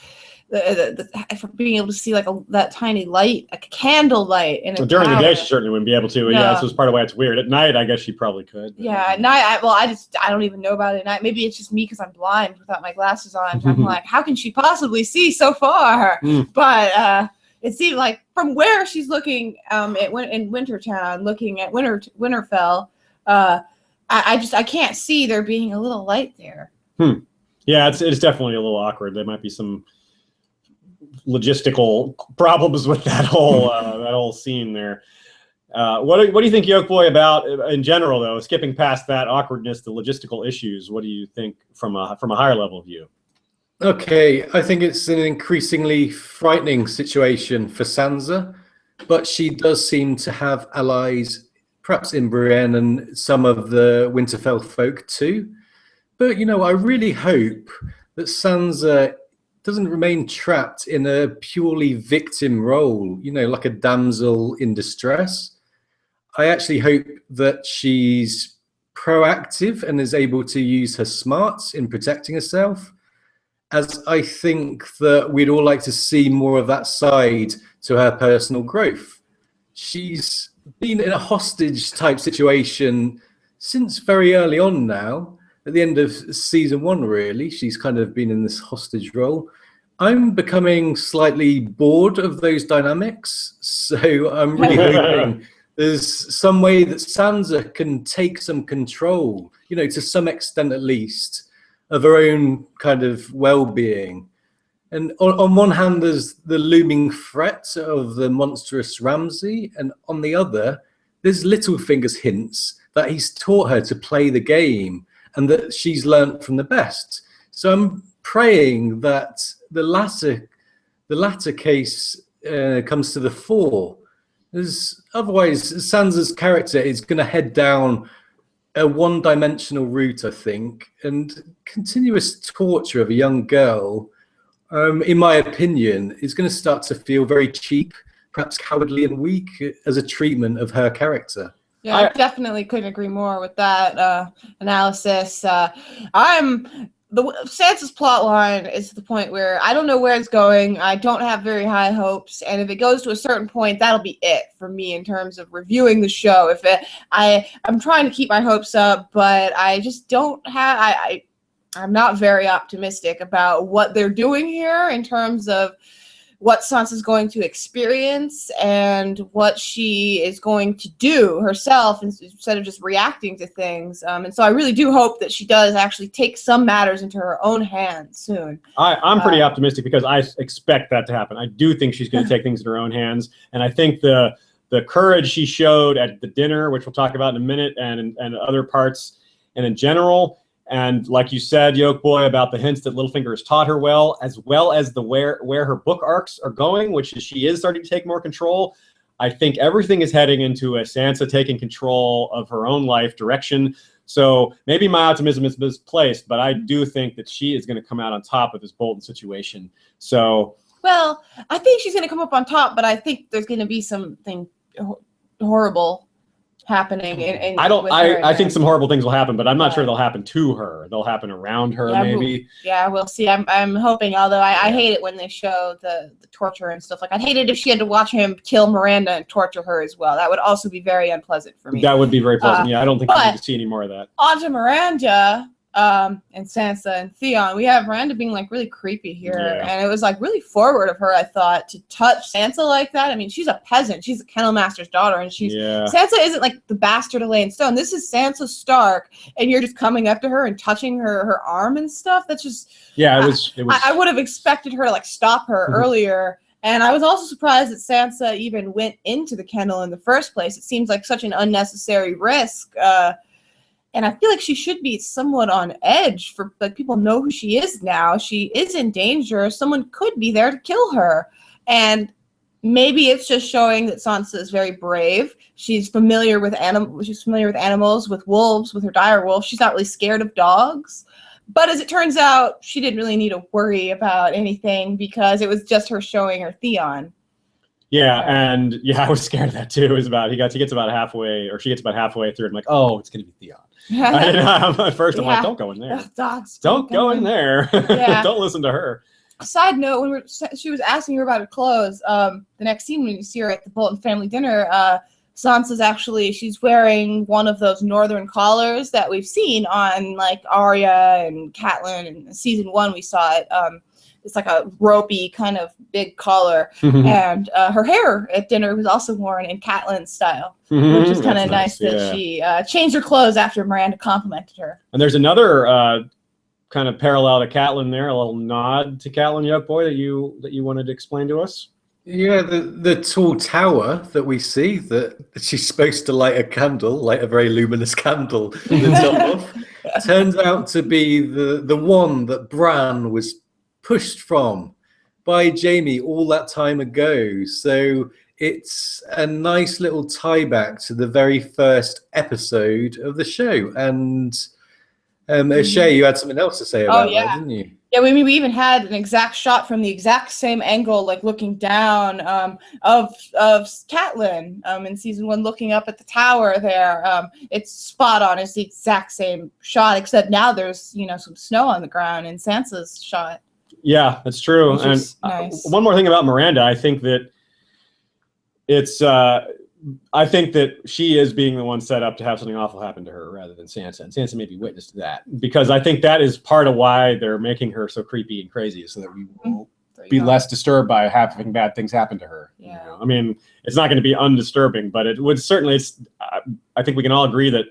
for being able to see like that tiny light, like a candle light. In a During the tower. day, she certainly wouldn't be able to. No. Yeah, this was part of why it's weird. At night, I guess she probably could. Yeah, at night. I don't even know about it at night. Maybe it's just me because I'm blind without my glasses on. I'm like, how can she possibly see so far? But it seemed like from where she's looking in Wintertown, looking at Winterfell, I can't see there being a little light there. Yeah, it's definitely a little awkward. There might be some logistical problems with that whole scene there. What do you think, Yolkboy, about in general, though? Skipping past that awkwardness, the logistical issues, what do you think from a higher level view? Okay, I think it's an increasingly frightening situation for Sansa, but she does seem to have allies, perhaps in Brienne and some of the Winterfell folk too. But, I really hope that Sansa doesn't remain trapped in a purely victim role, like a damsel in distress. I actually hope that she's proactive and is able to use her smarts in protecting herself, as I think that we'd all like to see more of that side to her personal growth. She's been in a hostage type situation since very early on now. At the end of season 1, really, she's kind of been in this hostage role. I'm becoming slightly bored of those dynamics, so I'm really hoping there's some way that Sansa can take some control, to some extent at least, of her own kind of well-being. And on one hand, there's the looming threat of the monstrous Ramsay, and on the other, there's Littlefinger's hints that he's taught her to play the game and that she's learnt from the best. So I'm praying that the latter case comes to the fore. Otherwise, Sansa's character is going to head down a one-dimensional route, I think, and continuous torture of a young girl, in my opinion, is going to start to feel very cheap, perhaps cowardly and weak as a treatment of her character. Yeah, I definitely couldn't agree more with that analysis. Sansa's plot line is to the point where I don't know where it's going. I don't have very high hopes, and if it goes to a certain point, that'll be it for me in terms of reviewing the show. I'm trying to keep my hopes up, but I just don't have. I'm not very optimistic about what they're doing here in terms of what Sansa's going to experience and what she is going to do herself instead of just reacting to things. And so I really do hope that she does actually take some matters into her own hands soon. I'm pretty optimistic because I expect that to happen. I do think she's going to take things in her own hands. And I think the courage she showed at the dinner, which we'll talk about in a minute, and other parts, and in general, and like you said, Yolkboy, about the hints that Littlefinger has taught her well as the where her book arcs are going, which is she is starting to take more control. I think everything is heading into a Sansa taking control of her own life direction. So maybe my optimism is misplaced, but I do think that she is going to come out on top of this Bolton situation. So, well, I think she's going to come up on top, but I think there's going to be something horrible happening. I think some horrible things will happen, but I'm not sure they'll happen to her. They'll happen around her, maybe. We'll see. I'm hoping, although I hate it when they show the torture and stuff. Like, I'd hate it if she had to watch him kill Miranda and torture her as well. That would also be very unpleasant for me. That would be very pleasant. I don't think we need to see any more of that. On to Miranda and Sansa and Theon. We have Miranda being like really creepy here, and it was like really forward of her, I thought, to touch Sansa like that. I mean, she's a peasant, she's a kennel master's daughter, and Sansa isn't like the bastard of Lane Stone. This is Sansa Stark, and you're just coming up to her and touching her arm and stuff. That's just it was. I would have expected her to like stop her earlier. And I was also surprised that Sansa even went into the kennel in the first place. It seems like such an unnecessary risk. And I feel like she should be somewhat on edge for like people know who she is now. She is in danger. Someone could be there to kill her. And maybe it's just showing that Sansa is very brave. She's familiar with animals, with wolves, with her dire wolf. She's not really scared of dogs. But as it turns out, she didn't really need to worry about anything because it was just her showing her Theon. Yeah, and I was scared of that too. It was about she gets about halfway through. I'm like, oh, it's gonna be Theon. At first, I'm like, don't go in there. Dogs, don't go in there. Yeah. Don't listen to her. Side note, when she was asking her about her clothes, the next scene when you see her at the Bolton family dinner, Sansa's she's wearing one of those northern collars that we've seen on like Arya and Catelyn, and in season 1 we saw it. It's like a ropey kind of big collar, and her hair at dinner was also worn in Catelyn's style, which is kind of nice that she changed her clothes after Miranda complimented her. And there's another kind of parallel to Catelyn there, a little nod to Catelyn, yolkboy, that you wanted to explain to us. Yeah, the tall tower that we see that she's supposed to light a candle, like a very luminous candle, at the top of, turns out to be the one that Bran was pushed from by Jaime all that time ago. So it's a nice little tie back to the very first episode of the show. And Ashaya, you had something else to say about that, didn't you? Yeah, we even had an exact shot from the exact same angle, like looking down of Catelyn in season 1, looking up at the tower there. It's spot on. It's the exact same shot, except now there's some snow on the ground in Sansa's shot. Yeah, that's true. And nice. One more thing about Miranda, I think that I think that she is being the one set up to have something awful happen to her rather than Sansa. And Sansa may be witness to that, because I think that is part of why they're making her so creepy and crazy, so that we will be less disturbed by having bad things happen to her. Yeah. I mean, it's not going to be undisturbing, but it would certainly, I think we can all agree that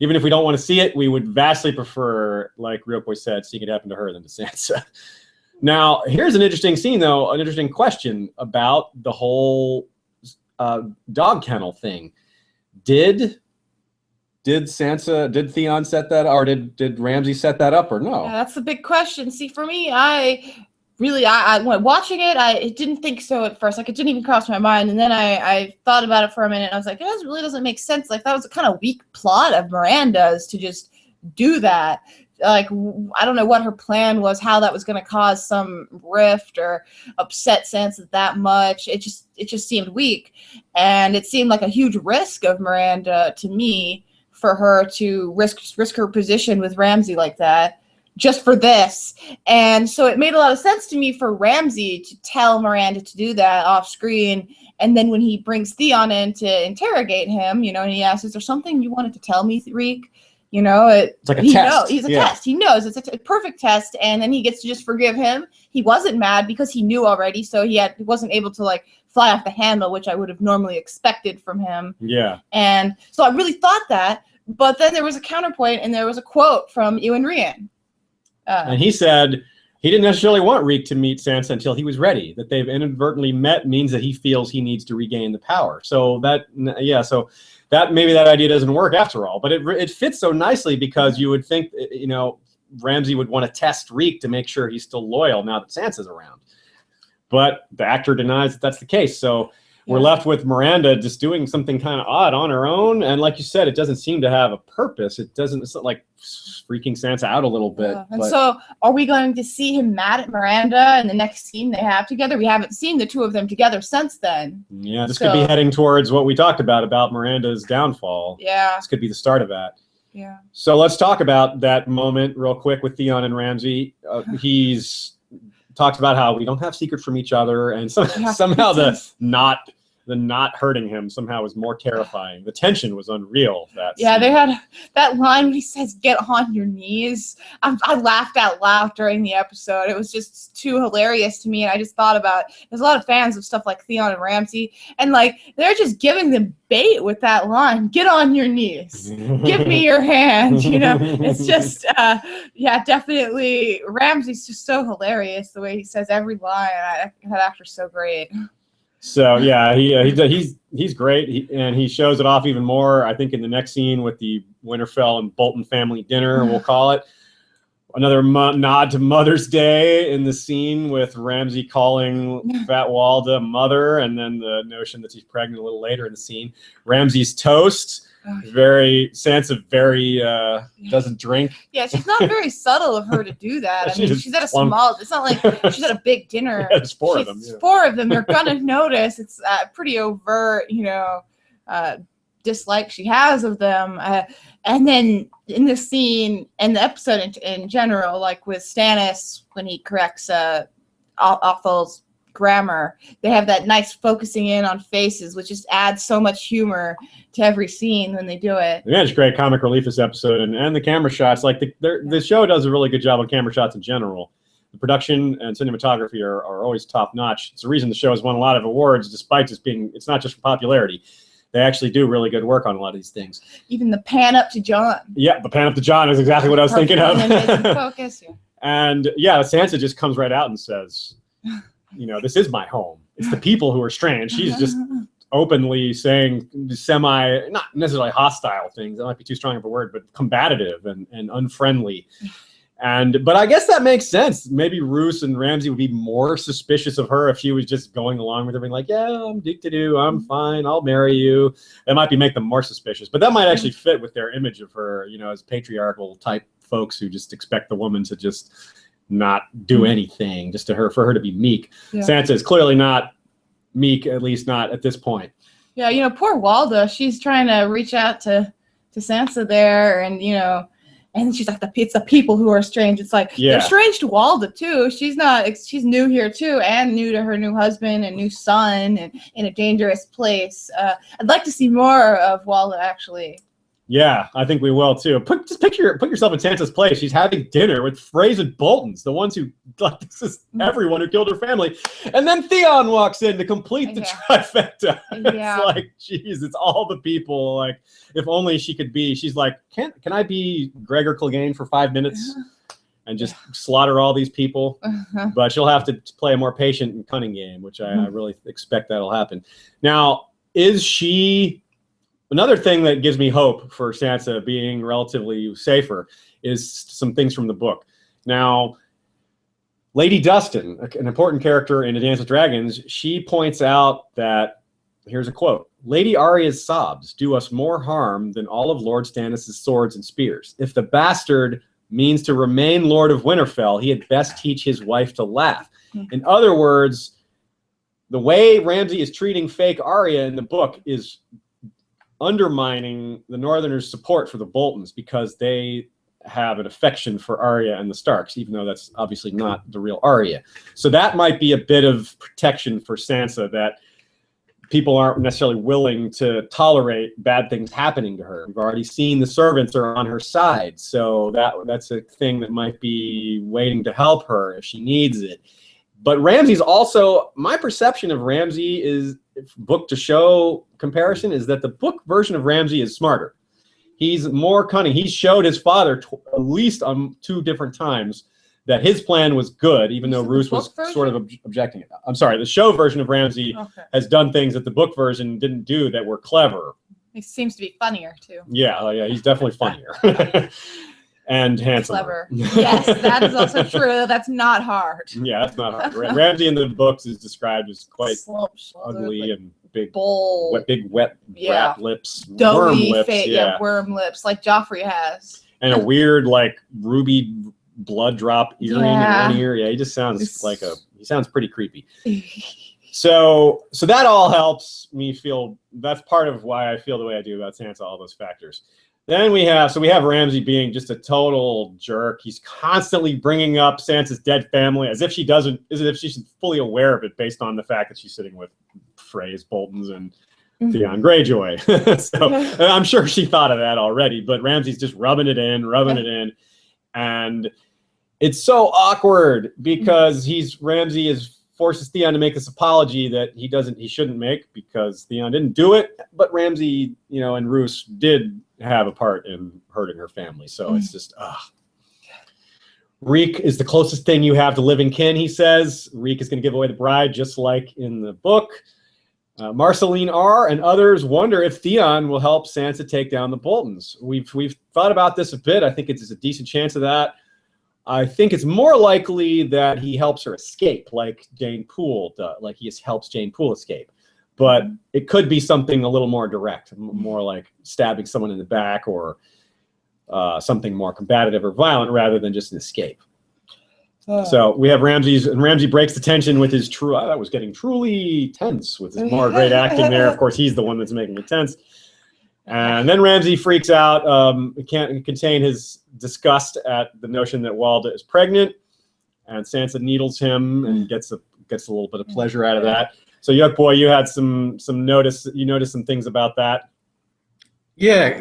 even if we don't want to see it, we would vastly prefer, like yolkboy said, seeing it happen to her than to Sansa. Now, here's an interesting scene, though, an interesting question about the whole dog kennel thing. Did Theon set that, or did Ramsay set that up, or no? Yeah, that's the big question. See, for me, I went watching it. I didn't think so at first. Like, it didn't even cross my mind. And then I thought about it for a minute. And I was like, it really doesn't make sense. Like, that was a kind of weak plot of Miranda's to just do that. Like, I don't know what her plan was, how that was going to cause some rift or upset Sansa that much. It just seemed weak, and it seemed like a huge risk of Miranda to me for her to risk her position with Ramsay like that just for this. And so it made a lot of sense to me for Ramsay to tell Miranda to do that off screen. And then when he brings Theon in to interrogate him, and he asks, "Is there something you wanted to tell me, Reek?" It's like a test. He's a test. He knows it's a perfect test, and then he gets to just forgive him. He wasn't mad because he knew already, so he wasn't able to like fly off the handle, which I would have normally expected from him. Yeah. And so I really thought that, but then there was a counterpoint, and there was a quote from Ewan Rian. And he said he didn't necessarily want Reek to meet Sansa until he was ready. That they've inadvertently met means that he feels he needs to regain the power. So that maybe that idea doesn't work after all, but it fits so nicely, because you would think, Ramsay would want to test Reek to make sure he's still loyal now that Sansa's around. But the actor denies that that's the case. So we're left with Miranda just doing something kind of odd on her own. And like you said, it doesn't seem to have a purpose. It's not like freaking Sansa out a little bit. And so are we going to see him mad at Miranda in the next scene they have together? We haven't seen the two of them together since then. Yeah, this could be heading towards what we talked about Miranda's downfall. Yeah. This could be the start of that. Yeah. So let's talk about that moment real quick with Theon and Ramsay. He's talked about how we don't have secrets from each other, and somehow the not hurting him somehow was more terrifying. The tension was unreal. They had that line when he says, "Get on your knees." I laughed out loud during the episode. It was just too hilarious to me, and I just thought about, there's a lot of fans of stuff like Theon and Ramsay, and like they're just giving them bait with that line. Get on your knees. Give me your hand. It's just definitely Ramsay's just so hilarious the way he says every line. That actor's so great. So yeah, he's great, and he shows it off even more, I think, in the next scene with the Winterfell and Bolton family dinner, we'll call it. Another nod to Mother's Day in the scene with Ramsay calling Fat Walda mother, and then the notion that she's pregnant a little later in the scene. Ramsay's toast. Sansa doesn't drink. Yeah, she's not very subtle of her to do that. I mean, she's at a small, it's not like she's at a big dinner. Yeah, there's four of them. Yeah. Four of them. They're going to notice. It's pretty overt, dislike she has of them. And then in the scene and the episode in general, like with Stannis, when he corrects Othel's grammar. They have that nice focusing in on faces, which just adds so much humor to every scene when they do it. Yeah, it's great comic relief this episode, and the camera shots. Like the show does a really good job on camera shots in general. The production and cinematography are always top notch. It's the reason the show has won a lot of awards, despite just being. It's not just for popularity. They actually do really good work on a lot of these things. Even the pan up to Jon. Yeah, the pan up to Jon is exactly what I was thinking of. Focus. Yeah. And yeah, Sansa just comes right out and says, you know, this is my home. It's the people who are strange. She's just openly saying not necessarily hostile things. That might be too strong of a word, but combative and unfriendly. But I guess that makes sense. Maybe Roose and Ramsay would be more suspicious of her if she was just going along with everything like, yeah, I'm dick-to-do, I'm fine, I'll marry you. That might make them more suspicious. But that might actually fit with their image of her, you know, as patriarchal type folks who just expect the woman to just not do anything, just for her to be meek. Yeah. Sansa is clearly not meek, at least not at this point. Yeah, you know, poor Walda, she's trying to reach out to Sansa there, and you know, and she's like, it's the people who are strange. It's like, they're strange to Walda too. She's new here too, and new to her new husband and new son, and in a dangerous place. I'd like to see more of Walda, actually. Yeah, I think we will too. Put yourself in Sansa's place. She's having dinner with Freys and Boltons, the ones who like this is everyone who killed her family, and then Theon walks in to complete the trifecta. It's like, geez, it's all the people. Like, if only she could be. She's like, can I be Gregor Clegane for 5 minutes and just slaughter all these people? But she'll have to play a more patient and cunning game, which I really expect that'll happen. Now, is she? Another thing that gives me hope for Sansa being relatively safer is some things from the book. Now, Lady Dustin, an important character in A Dance with Dragons, she points out that, here's a quote, Lady Arya's sobs do us more harm than all of Lord Stannis' swords and spears. If the bastard means to remain Lord of Winterfell, he had best teach his wife to laugh. In other words, the way Ramsay is treating fake Arya in the book is undermining the Northerners' support for the Boltons because they have an affection for Arya and the Starks, even though that's obviously not the real Arya. So that might be a bit of protection for Sansa, that people aren't necessarily willing to tolerate bad things happening to her. We've already seen the servants are on her side, so that's a thing that might be waiting to help her if she needs it. But Ramsay's also, my perception of Ramsay is, book to show comparison, is that the book version of Ramsay is smarter. He's more cunning. He showed his father at least on 2 different times that his plan was good, even though Roose was sort of objecting it. I'm sorry, the show version of Ramsay has done things that the book version didn't do that were clever. He seems to be funnier too. Yeah, he's definitely funnier. And handsome. Clever. Yes, that is also true. That's not hard. Yeah, that's not hard. Ramsay in the books is described as quite ugly and big, wet rat lips, worm lips. Worm lips, like Joffrey has. And a weird, like, ruby blood drop earring in one ear. Yeah, he just sounds he sounds pretty creepy. So that all helps me feel, that's part of why I feel the way I do about Sansa, all those factors. Then we have Ramsay being just a total jerk. He's constantly bringing up Sansa's dead family as if she's fully aware of it, based on the fact that she's sitting with Freys, Boltons, and Theon Greyjoy. So I'm sure she thought of that already, but Ramsay's just rubbing it in, and it's so awkward because Ramsay forces Theon to make this apology that he shouldn't make because Theon didn't do it, but Ramsay, and Roose did have a part in hurting her family. So it's just, Reek is the closest thing you have to living kin, he says. Reek is going to give away the bride, just like in the book. Marceline R. and others wonder if Theon will help Sansa take down the Boltons. We've thought about this a bit. I think it's a decent chance of that. I think it's more likely that he helps her escape, like Jane Poole does, like he helps Jane Poole escape. But it could be something a little more direct, more like stabbing someone in the back, or something more combative or violent, rather than just an escape. So we have Ramsay breaks the tension with his that was getting truly tense with his more great acting there. Of course, he's the one that's making it tense. And then Ramsay freaks out, can't contain his disgust at the notion that Walda is pregnant. and Sansa needles him and gets a little bit of pleasure out of that. So yolkboy, you had some notice. You noticed some things about that. Yeah,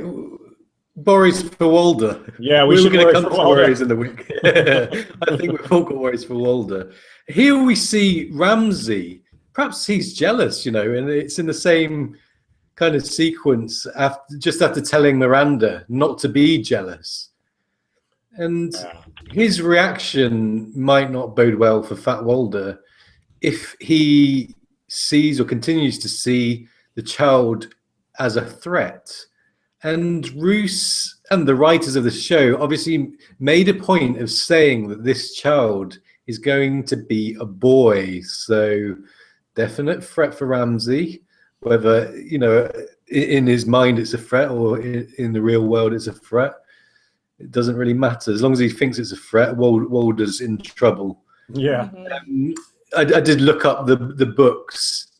worries for Walder. Yeah, we were going to come to Walder. worries in the week. I think we've all got worries for Walder. Here we see Ramsay. Perhaps he's jealous, and it's in the same kind of sequence just after telling Miranda not to be jealous. And his reaction might not bode well for Fat Walder if he sees or continues to see the child as a threat. And Roose and the writers of the show obviously made a point of saying that this child is going to be a boy. So definite threat for Ramsay, whether, in his mind it's a threat or in the real world it's a threat. It doesn't really matter. As long as he thinks it's a threat, Walder's in trouble. Yeah. I did look up the books.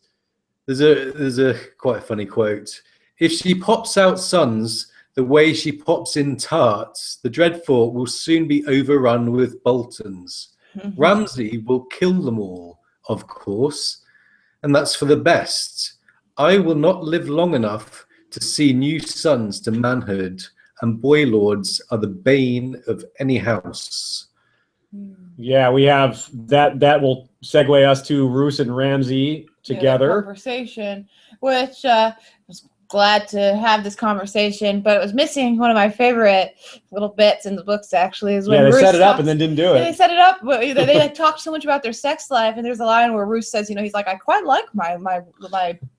There's a quite funny quote. If she pops out sons the way she pops in tarts, the Dreadfort will soon be overrun with Boltons. Ramsay will kill them all, of course, and that's for the best. I will not live long enough to see new sons to manhood, and boy lords are the bane of any house. Yeah, we have that. That will segue us to Roose and Ramsay together. Conversation, which was glad to have this conversation, but it was missing one of my favorite little bits in the books. Actually, is when they Roose set it up and then didn't do it. They set it up. They talked so much about their sex life, and there's a line where Roose says, he's like, I quite like my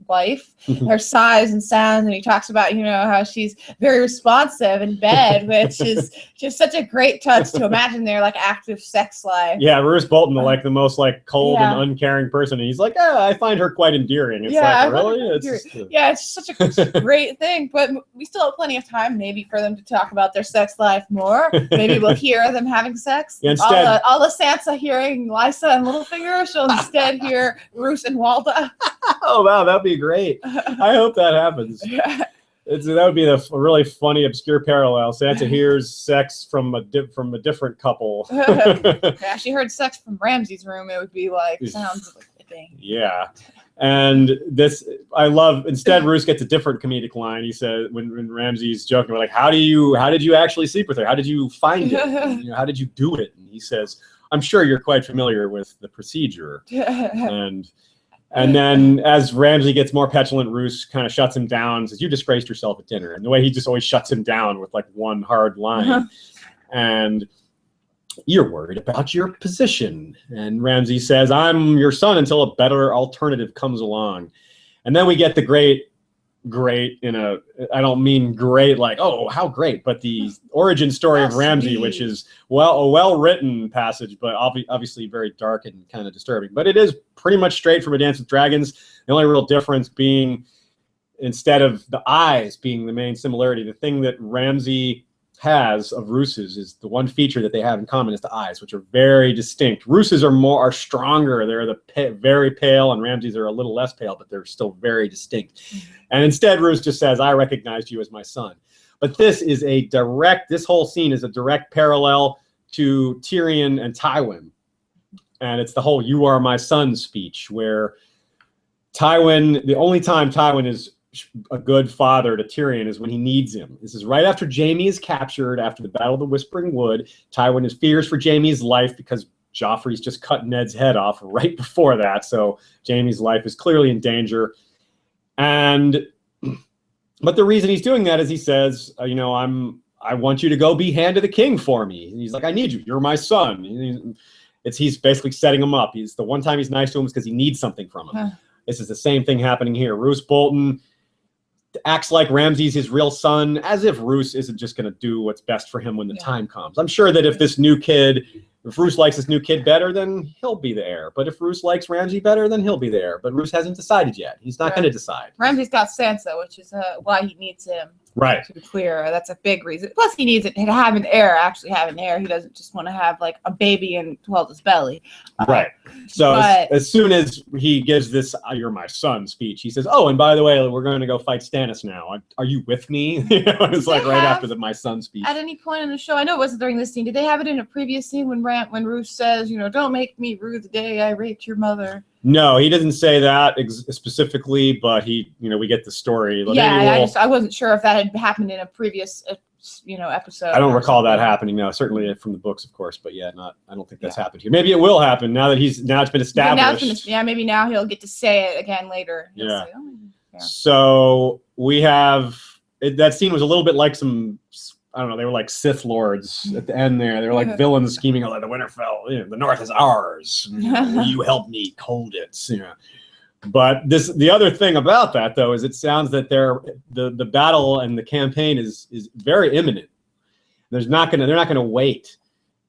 wife, her size and sounds, and he talks about how she's very responsive in bed, which is just such a great touch to imagine their active sex life. Yeah, Roose Bolton, the most cold and uncaring person, and he's like, I find her quite endearing. It's really, it's such a great thing. But we still have plenty of time, maybe, for them to talk about their sex life more. Maybe we'll hear them having sex. Yeah, instead, all the Sansa hearing Lysa and Littlefinger, she'll instead hear Roose and Walda. Oh wow, that'd be great. I hope that happens. That would be a really funny, obscure parallel. Sansa hears sex from a different couple. Yeah, she heard sex from Ramsay's room. It would be sounds like a thing. Yeah, and this I love. Instead, Roose gets a different comedic line. He said when Ramsay's joking about how did you actually sleep with her? How did you find it? How did you do it? And he says, I'm sure you're quite familiar with the procedure. And then as Ramsay gets more petulant, Roose kind of shuts him down and says, you disgraced yourself at dinner. And the way he just always shuts him down with one hard line. And you're worried about your position. And Ramsay says, I'm your son until a better alternative comes along. And then we get the great, I don't mean great how great, but the origin story of Ramsay, which is a well-written passage, but obviously very dark and kind of disturbing. But it is pretty much straight from A Dance with Dragons. The only real difference being, instead of the eyes being the main similarity, the thing that Ramsay has of Roose's is the one feature that they have in common is the eyes, which are very distinct. Roose's are stronger. They're very pale, and Ramsay's are a little less pale, but they're still very distinct. And instead, Roose just says, I recognized you as my son. But this whole scene is a direct parallel to Tyrion and Tywin. And it's the whole you are my son speech, where the only time Tywin is a good father to Tyrion is when he needs him. This is right after Jaime is captured, after the Battle of the Whispering Wood. Tywin fears for Jaime's life because Joffrey's just cut Ned's head off right before that. So Jaime's life is clearly in danger. But the reason he's doing that is he says, I want you to go be hand to the king for me. And he's like, I need you. You're my son. He's basically setting him up. The one time he's nice to him is because he needs something from him. This is the same thing happening here. Roose Bolton acts like Ramsay's his real son, as if Roose isn't just going to do what's best for him when the time comes. I'm sure that if Roose likes this new kid better, then he'll be the heir. But if Roose likes Ramsay better, then he'll be the heir. But Roose hasn't decided yet. He's not going to decide. Ramsay's got Sansa, which is why he needs him Right. To be clear, that's a big reason. Plus, he needs it to have an heir. Actually, have an heir. He doesn't just want to have like a baby and hold his belly. Right. So but- as soon as he gives this "You're my son" speech, he says, "Oh, and by the way, we're going to go fight Stannis now. Are you with me?" It's like right after my son speech. At any point in the show, I know it wasn't during this scene. Did they have it in a previous scene when Roose says, "Don't make me rue the day I raped your mother"? No, he doesn't say that specifically, but we get the story. Yeah, I wasn't sure if that had happened in a previous, episode. I don't recall that happening. No, certainly from the books, of course, but yeah, I don't think that's happened here. Maybe it will happen now that it's been established. Maybe now he'll get to say it again later. Yeah. Say, yeah. So we have that scene was a little bit like some. I don't know. They were like Sith lords at the end there. They were like villains scheming like the Winterfell. The North is ours. Will you help me hold it? But the other thing about that though is it sounds that the battle and the campaign is very imminent. They're not gonna wait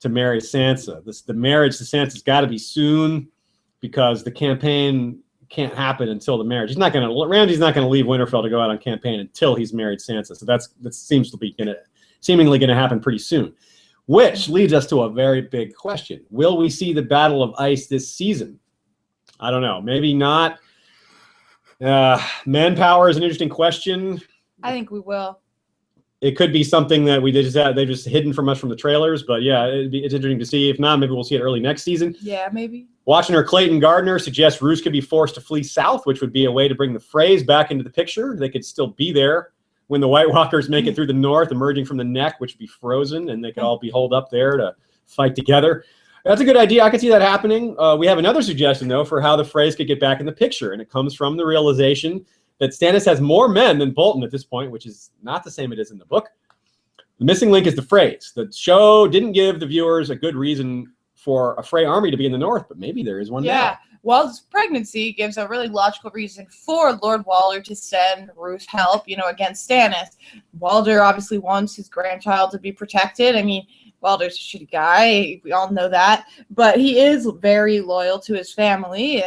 to marry Sansa. The marriage to Sansa's got to be soon because the campaign can't happen until the marriage. Ramsay's not gonna leave Winterfell to go out on campaign until he's married Sansa. So that seems to be seemingly going to happen pretty soon, which leads us to a very big question. Will we see the Battle of Ice this season? I don't know. Maybe not. Manpower is an interesting question. I think we will. It could be something that they've just hidden from us from the trailers, but yeah, it's interesting to see. If not, maybe we'll see it early next season. Yeah, maybe. Watching Clayton Gardner suggests Roose could be forced to flee south, which would be a way to bring the Freys back into the picture. They could still be there when the White Walkers make it through the north, emerging from the neck, which would be frozen, and they could all be holed up there to fight together. That's a good idea. I could see that happening. We have another suggestion, though, for how the Freys could get back in the picture, and it comes from the realization that Stannis has more men than Bolton at this point, which is not the same it is in the book. The missing link is the Freys. The show didn't give the viewers a good reason for a Frey army to be in the north, but maybe there is one now. Wald's pregnancy gives a really logical reason for Lord Walder to send Roose help, against Stannis. Walder obviously wants his grandchild to be protected. I mean, Walder's a shitty guy. We all know that. But he is very loyal to his family,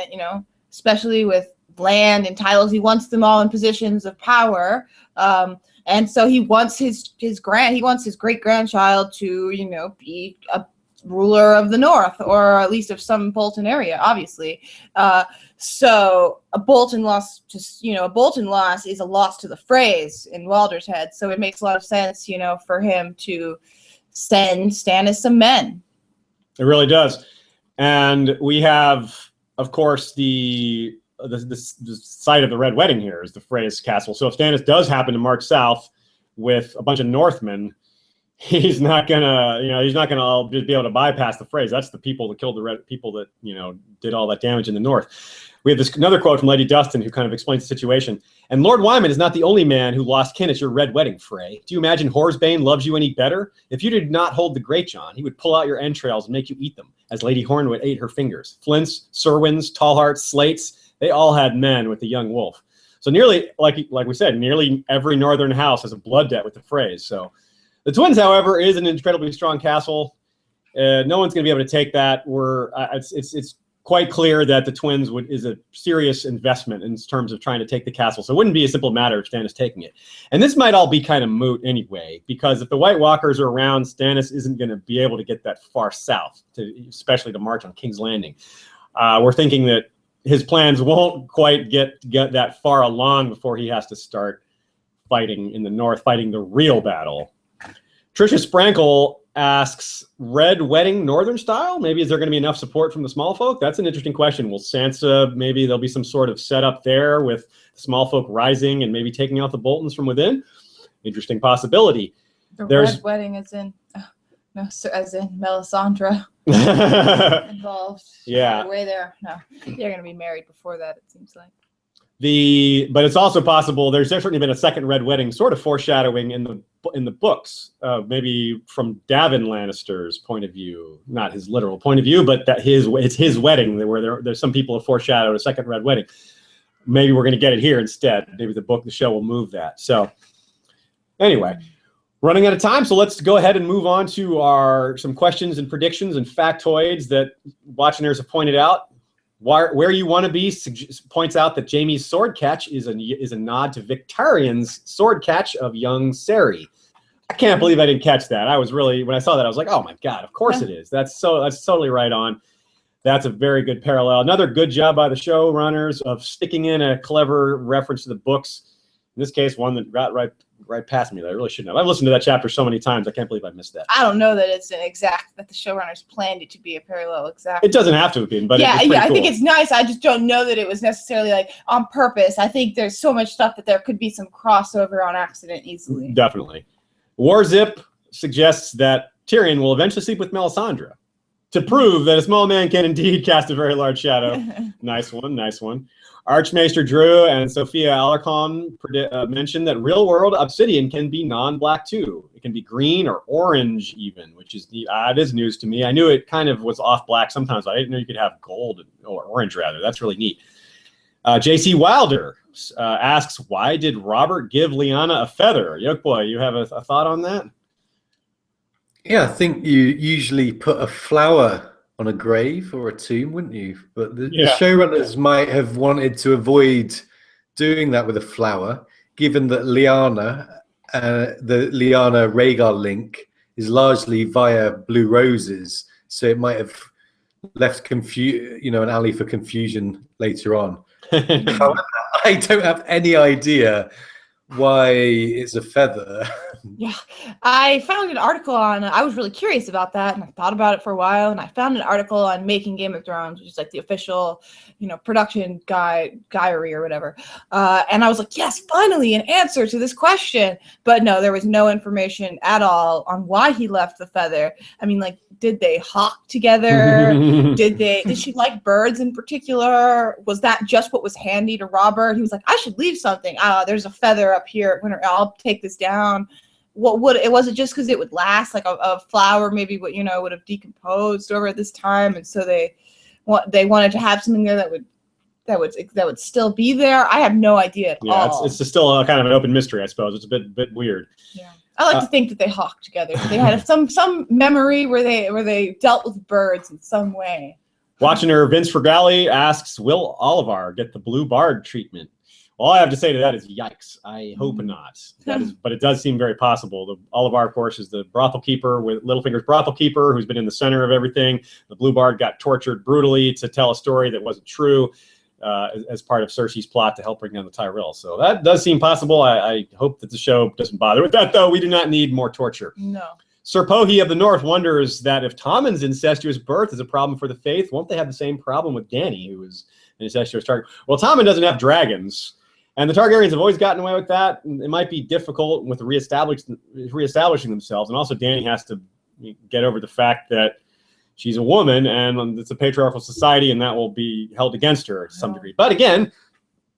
especially with land and titles. He wants them all in positions of power. And so he wants his great-grandchild to, be a ruler of the north, or at least of some Bolton area, obviously. So a Bolton loss is a loss to the Freys in Walder's head. So it makes a lot of sense, for him to send Stannis some men. It really does. And we have, of course, the site of the Red Wedding here is the Freys castle. So if Stannis does happen to march south with a bunch of Northmen, he's not gonna all just be able to bypass the Freys. That's the people that killed the people that did all that damage in the north. We have another quote from Lady Dustin who kind of explains the situation. And Lord Wyman is not the only man who lost kin at your Red Wedding, Frey. Do you imagine Horsebane loves you any better? If you did not hold the Greatjon, he would pull out your entrails and make you eat them, as Lady Hornwood ate her fingers. Flints, Serwins, Tallhearts, Slates, they all had men with the young wolf. So nearly, like we said, nearly every northern house has a blood debt with the Freys. So the Twins, however, is an incredibly strong castle. No one's going to be able to take that. It's quite clear that the Twins is a serious investment in terms of trying to take the castle. So it wouldn't be a simple matter of Stannis taking it. And this might all be kind of moot anyway, because if the White Walkers are around, Stannis isn't going to be able to get that far south, especially to march on King's Landing. We're thinking that his plans won't quite get that far along before he has to start fighting in the north, fighting the real battle. Trisha Sprankle asks, Red Wedding Northern style? Maybe is there going to be enough support from the small folk? That's an interesting question. Will Sansa, maybe there'll be some sort of setup there with small folk rising and maybe taking out the Boltons from within? Interesting possibility. Red Wedding as in Melisandre involved. Yeah. Way there. No, they're going to be married before that, it seems like. But it's also possible there's certainly been a second Red Wedding sort of foreshadowing in the books, maybe from Davin Lannister's point of view, not his literal point of view, but that it's his wedding where there's some people have foreshadowed a second Red Wedding. Maybe we're going to get it here instead. Maybe the show will move that. So anyway, running out of time, so let's go ahead and move on to some questions and predictions and factoids that watchers have pointed out. Where You Want to Be points out that Jaime's sword catch is a nod to Victarion's sword catch of young Ceri. I can't believe I didn't catch that. I was really, when I saw that, I was like, oh my God, of course it is. That's totally right on. That's a very good parallel. Another good job by the showrunners of sticking in a clever reference to the books. In this case, one that got right past me that I really shouldn't have. I've listened to that chapter so many times, I can't believe I missed that. I don't know that it's an exact, that the showrunners planned it to be a parallel exact. It doesn't have to have been, but yeah, it's pretty I cool. think it's nice. I just don't know that it was necessarily like on purpose. I think there's so much stuff that there could be some crossover on accident easily. Definitely. Warzip suggests that Tyrion will eventually sleep with Melisandre to prove that a small man can indeed cast a very large shadow. Nice one, nice one. Archmaester Drew and Sophia Alarcon mentioned that real-world obsidian can be non-black too. It can be green or orange even, which is it is news to me. I knew it kind of was off black sometimes, but I didn't know you could have gold or orange rather. That's really neat. J.C. Wilder asks, why did Robert give Lyanna a feather? Yolkboy, you have a thought on that? Yeah, I think you usually put a flower on a grave or a tomb, wouldn't you? But the showrunners might have wanted to avoid doing that with a flower, given that Lyanna, the Lyanna Rhaegar link is largely via blue roses, so it might have left an alley for confusion later on. However, I don't have any idea why it's a feather. Yeah, I found an article on, I was really curious about that, and I thought about it for a while, and I found an article on Making Game of Thrones, which is like the official, production diary or whatever. And I was like, yes, finally an answer to this question. But no, there was no information at all on why he left the feather. I mean, like, did they hawk together? Did she like birds in particular? Was that just what was handy to Robert? He was like, I should leave something. There's a feather up here. I'll take this down. Was it just because it would last, like a flower maybe would have decomposed over at this time, and so they wanted to have something there that would still be there. I have no idea at all. It's still a kind of an open mystery, I suppose. It's a bit weird. Yeah, I like to think that they hawked together. They had some memory where they dealt with birds in some way. Watching her, Vince Fergali asks, will Olivar get the blue bard treatment? All I have to say to that is yikes. I hope not. But it does seem very possible. Olivar, of course, is the brothel keeper, with Littlefinger's brothel keeper, who's been in the center of everything. The Blue Bard got tortured brutally to tell a story that wasn't true as part of Cersei's plot to help bring down the Tyrells. So that does seem possible. I hope that the show doesn't bother with that, though. We do not need more torture. No. Sir Pohi of the North wonders that if Tommen's incestuous birth is a problem for the faith, won't they have the same problem with Dany, who is an incestuous Targaryen? Well, Tommen doesn't have dragons. And the Targaryens have always gotten away with that. It might be difficult with reestablishing themselves. And also Dany has to get over the fact that she's a woman and it's a patriarchal society, and that will be held against her to some degree. But again,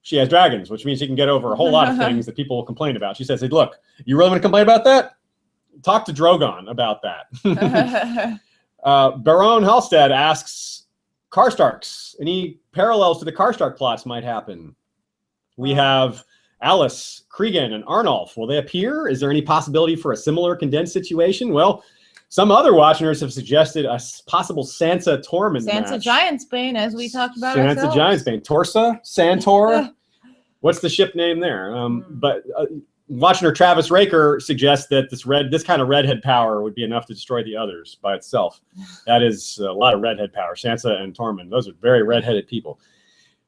she has dragons, which means she can get over a whole lot of things that people will complain about. She says, hey, look, you really want to complain about that? Talk to Drogon about that. Baron Halstead asks, Karstarks, any parallels to the Karstark plots might happen? We have Alice, Cregan, and Arnulf. Will they appear? Is there any possibility for a similar condensed situation? Well, some other watchers have suggested a possible Sansa-Tormund match. Sansa Giantsbane, as we talked about Sansa Giantsbane. Torsa? Santor? What's the ship name there? But watcher Travis Raker suggests that this kind of redhead power would be enough to destroy the others by itself. That is a lot of redhead power. Sansa and Tormund, those are very redheaded people.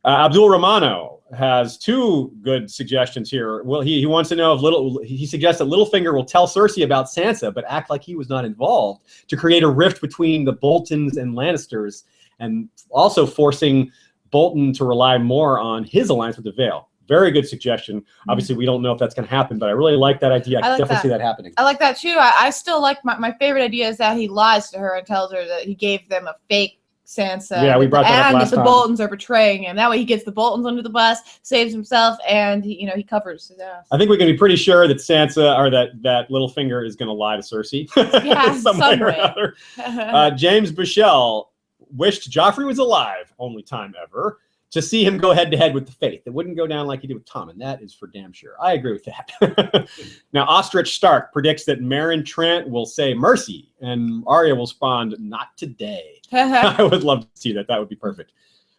Abdul Romano has two good suggestions here. Well, he wants to know if he suggests that Littlefinger will tell Cersei about Sansa, but act like he was not involved to create a rift between the Boltons and Lannisters, and also forcing Bolton to rely more on his alliance with the Vale. Very good suggestion. Obviously, we don't know if that's going to happen, but I really like that idea. I can definitely see that happening. I like that too. I still like my favorite idea is that he lies to her and tells her that he gave them a fake Sansa. Yeah, we brought that up last time. And the Boltons are betraying him. That way he gets the Boltons under the bus, saves himself, and he covers his ass. I think we can be pretty sure that Sansa, or that Littlefinger is going to lie to Cersei. Yeah, some way or another. James Bushell wished Joffrey was alive, only time ever, to see him go head-to-head with the Faith. It wouldn't go down like he did with Tom, and that is for damn sure. I agree with that. Now, Ostrich Stark predicts that Meryn Trant will say mercy, and Arya will respond, not today. I would love to see that. That would be perfect.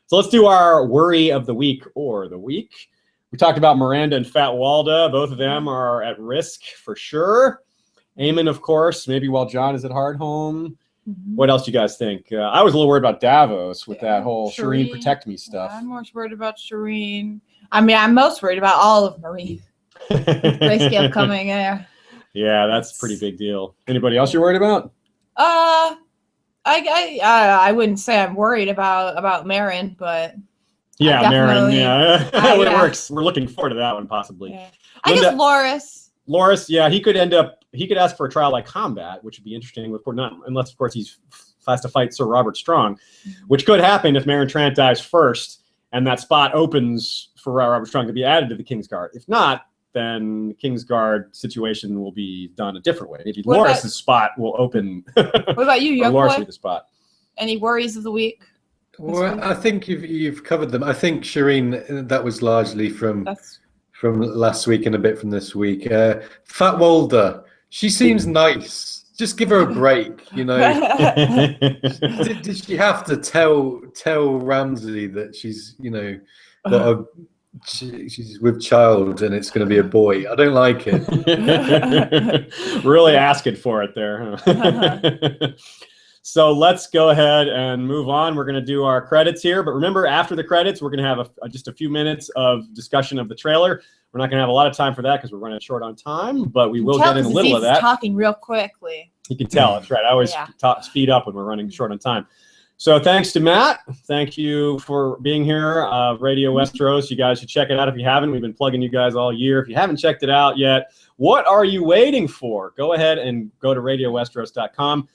So let's do our worry of the week or the week. We talked about Miranda and Fat Walda. Both of them are at risk for sure. Aemon, of course, maybe while Jon is at Hardhome. What else do you guys think? I was a little worried about Davos with that whole Shireen protect me stuff. Yeah, I'm more worried about Shireen. I mean, I'm most worried about all of Marine. Grayscale coming in. Yeah, that's a pretty big deal. Anybody else you're worried about? I wouldn't say I'm worried about Meryn, but yeah, Meryn. Yeah, it works. We're looking forward to that one possibly. Yeah. I guess Loras, yeah, he could ask for a trial like combat, which would be interesting. Unless of course he has to fight Sir Robert Strong, which could happen if Meryn Trant dies first, and that spot opens for Robert Strong to be added to the Kingsguard. If not, then the Kingsguard situation will be done a different way. Maybe Loras' spot will open. What about you, Loras the spot. Any worries of the week? Well, I think you've covered them. I think Shireen, that was largely from last week and a bit from this week. Fat Walda, she seems nice. Just give her a break, you know. Did she have to tell Ramsay that she's, you know, she's with child and it's going to be a boy? I don't like it. Really asking for it there. Huh? So let's go ahead and move on. We're going to do our credits here. But remember, after the credits, we're going to have just a few minutes of discussion of the trailer. We're not going to have a lot of time for that because we're running short on time, but we will get in a little of that. Talking real quickly. You can tell. That's right. I always speed up when we're running short on time. So thanks to Matt. Thank you for being here. Radio Westeros. You guys should check it out if you haven't. We've been plugging you guys all year. If you haven't checked it out yet, what are you waiting for? Go ahead and go to radiowesteros.com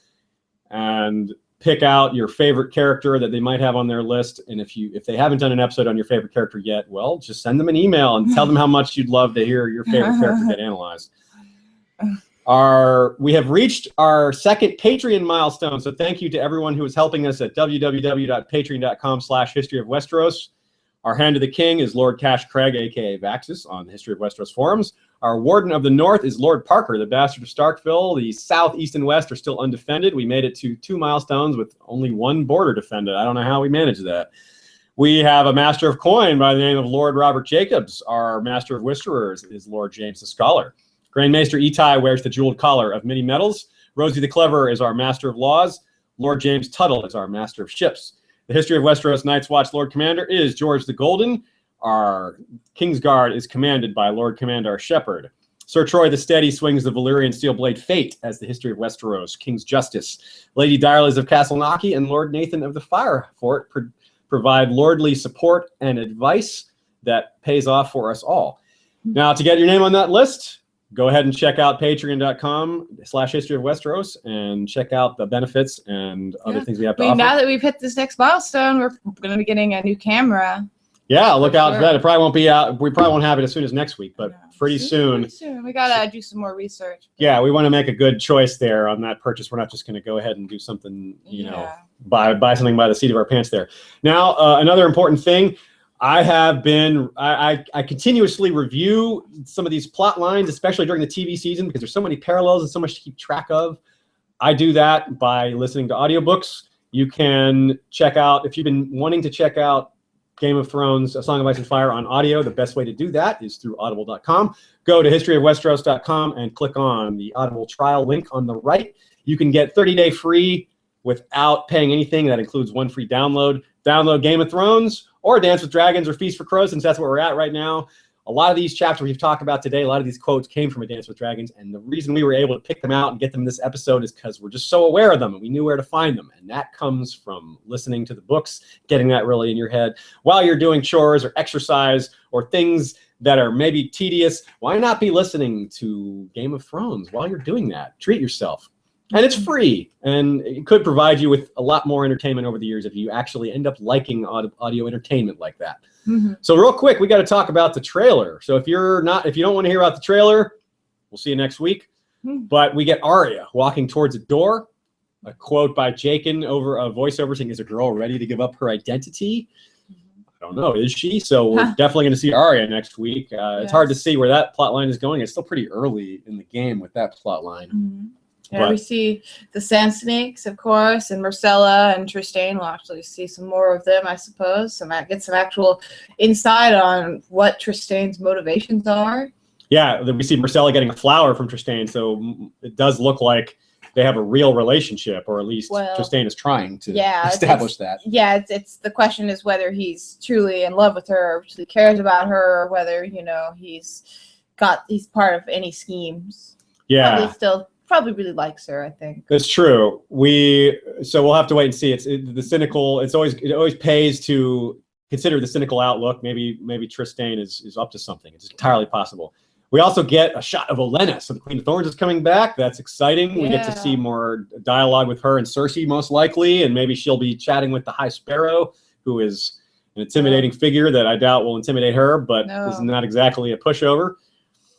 and pick out your favorite character that they might have on their list. And if they haven't done an episode on your favorite character yet, well, just send them an email and tell them how much you'd love to hear your favorite character get analyzed. We have reached our second Patreon milestone, so thank you to everyone who is helping us at www.patreon.com/historyofwesteros. Our Hand of the King is Lord Cash Craig, a.k.a. Vaxis, on the History of Westeros forums. Our Warden of the North is Lord Parker, the Bastard of Starkville. The South, East, and West are still undefended. We made it to 2 milestones with only 1 border defended. I don't know how we managed that. We have a Master of Coin by the name of Lord Robert Jacobs. Our Master of Whisperers is Lord James the Scholar. Grand Maester Itai wears the jeweled collar of many metals. Rosie the Clever is our Master of Laws. Lord James Tuttle is our Master of Ships. The History of Westeros Night's Watch Lord Commander is George the Golden. Our Kingsguard is commanded by Lord Commander Shepherd. Sir Troy the Steady swings the Valyrian Steelblade Fate as the History of Westeros King's Justice. Lady Direlies of Castle Naki and Lord Nathan of the Fire Fort provide lordly support and advice that pays off for us all. Now, to get your name on that list, go ahead and check out patreon.com/History of Westeros and check out the benefits and other things we have to offer. Now that we've hit this next milestone, we're going to be getting a new camera. Yeah, look out for that. It probably won't be out. We probably won't have it as soon as next week, but pretty soon. We got to do some more research. Yeah, we want to make a good choice there on that purchase. We're not just going to go ahead and do something, you know, buy something by the seat of our pants there. Now, another important thing. I continuously review some of these plot lines, especially during the TV season, because there's so many parallels and so much to keep track of. I do that by listening to audiobooks. You can check out, if you've been wanting to check out Game of Thrones, A Song of Ice and Fire on audio, the best way to do that is through audible.com. Go to historyofwesteros.com and click on the Audible trial link on the right. You can get 30-day free without paying anything. That includes 1 free download. Download Game of Thrones or Dance with Dragons or Feast for Crows, since that's where we're at right now. A lot of these chapters we've talked about today, a lot of these quotes came from A Dance with Dragons, and the reason we were able to pick them out and get them in this episode is because we're just so aware of them and we knew where to find them. And that comes from listening to the books, getting that really in your head. While you're doing chores or exercise or things that are maybe tedious, why not be listening to Game of Thrones while you're doing that? Treat yourself. And it's free, and it could provide you with a lot more entertainment over the years if you actually end up liking audio entertainment like that. So real quick, we got to talk about the trailer. So if you don't want to hear about the trailer, we'll see you next week. But we get Arya walking towards a door. A quote by Jakin over a voiceover saying, "Is a girl ready to give up her identity?" I don't know. Is she? So we're definitely going to see Arya next week. It's hard to see where that plot line is going. It's still pretty early in the game with that plot line. Yeah, we see the Sand Snakes, of course, and Myrcella and Trystane. We'll actually see some more of them, I suppose. Get some actual insight on what Trystane's motivations are. Yeah, we see Myrcella getting a flower from Trystane, so it does look like they have a real relationship, or at least Trystane is trying to establish that. Yeah, it's the question is whether he's truly in love with her, or truly cares about her, or whether he's part of any schemes. Yeah, probably really likes her, I think. That's true. So we'll have to wait and see. It always pays to consider the cynical outlook. Maybe Trystane is up to something. It's entirely possible. We also get a shot of Olenna. So the Queen of Thorns is coming back. That's exciting. We get to see more dialogue with her and Cersei, most likely, and maybe she'll be chatting with the High Sparrow, who is an intimidating figure that I doubt will intimidate her, but is not exactly a pushover.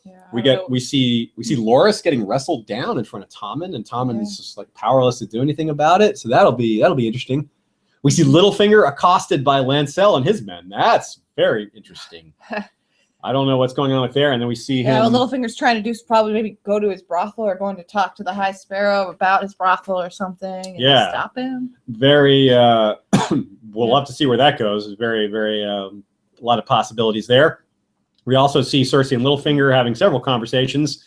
Yeah, we see Loras getting wrestled down in front of Tommen, and Tommen is just like powerless to do anything about it. So that'll be interesting. We see Littlefinger accosted by Lancel and his men. That's very interesting. I don't know what's going on with there. And then we see him. Yeah, what Littlefinger's trying to do is probably maybe go to his brothel or going to talk to the High Sparrow about his brothel or something. And stop him. Very. We'll have to see where that goes. Very, very a lot of possibilities there. We also see Cersei and Littlefinger having several conversations.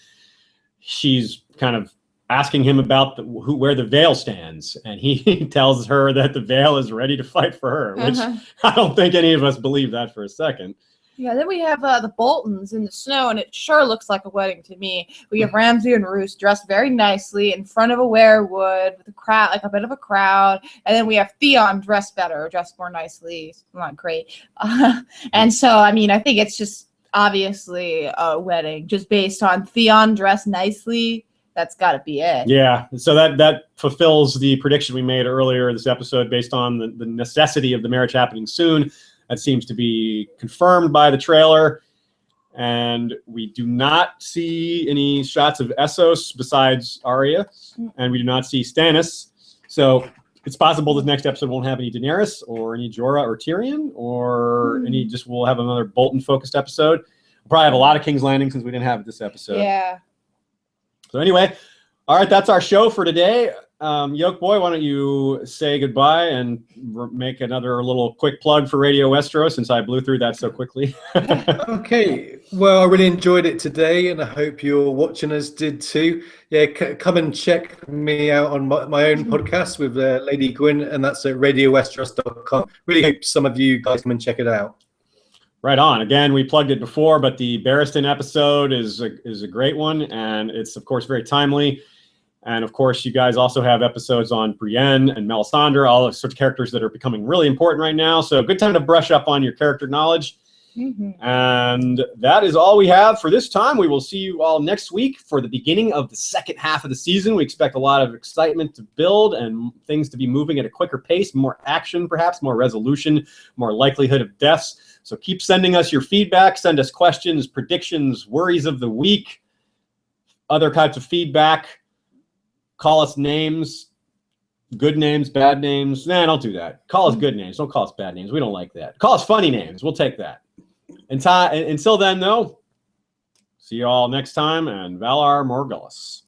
She's kind of asking him about where the Vale stands, and he tells her that the Vale is ready to fight for her, which I don't think any of us believe that for a second. Yeah, then we have the Boltons in the snow, and it sure looks like a wedding to me. We have Ramsay and Roose dressed very nicely in front of a weirwood with a crowd, like a bit of a crowd, and then we have Theon dressed more nicely, not great. And so, I think it's just obviously a wedding, just based on Theon dressed nicely. That's got to be it. Yeah, so that fulfills the prediction we made earlier this episode based on the necessity of the marriage happening soon. That seems to be confirmed by the trailer. And we do not see any shots of Essos besides Arya, and we do not see Stannis. So it's possible this next episode won't have any Daenerys or any Jorah or Tyrion or we'll have another Bolton-focused episode. We'll probably have a lot of King's Landing since we didn't have it this episode. Yeah. So anyway, all right, that's our show for today. Yolkboy, why don't you say goodbye and make another little quick plug for Radio Westeros since I blew through that so quickly. Okay, well, I really enjoyed it today, and I hope your watching us did too. Yeah, come and check me out on my own podcast with Lady Gwyn, and that's at radiowesteros.com. Really hope some of you guys come and check it out. Right on. Again, we plugged it before, but the Barristan episode is a great one, and it's, of course, very timely. And, of course, you guys also have episodes on Brienne and Melisandre, all those sorts of characters that are becoming really important right now. So good time to brush up on your character knowledge. And that is all we have for this time. We will see you all next week for the beginning of the second half of the season. We expect a lot of excitement to build and things to be moving at a quicker pace, more action, perhaps more resolution, more likelihood of deaths. So keep sending us your feedback. Send us questions, predictions, worries of the week, other types of feedback. Call us names, good names, bad names. Nah, don't do that. Call us good names. Don't call us bad names. We don't like that. Call us funny names. We'll take that. Until then, though, see you all next time, and Valar Morghulis.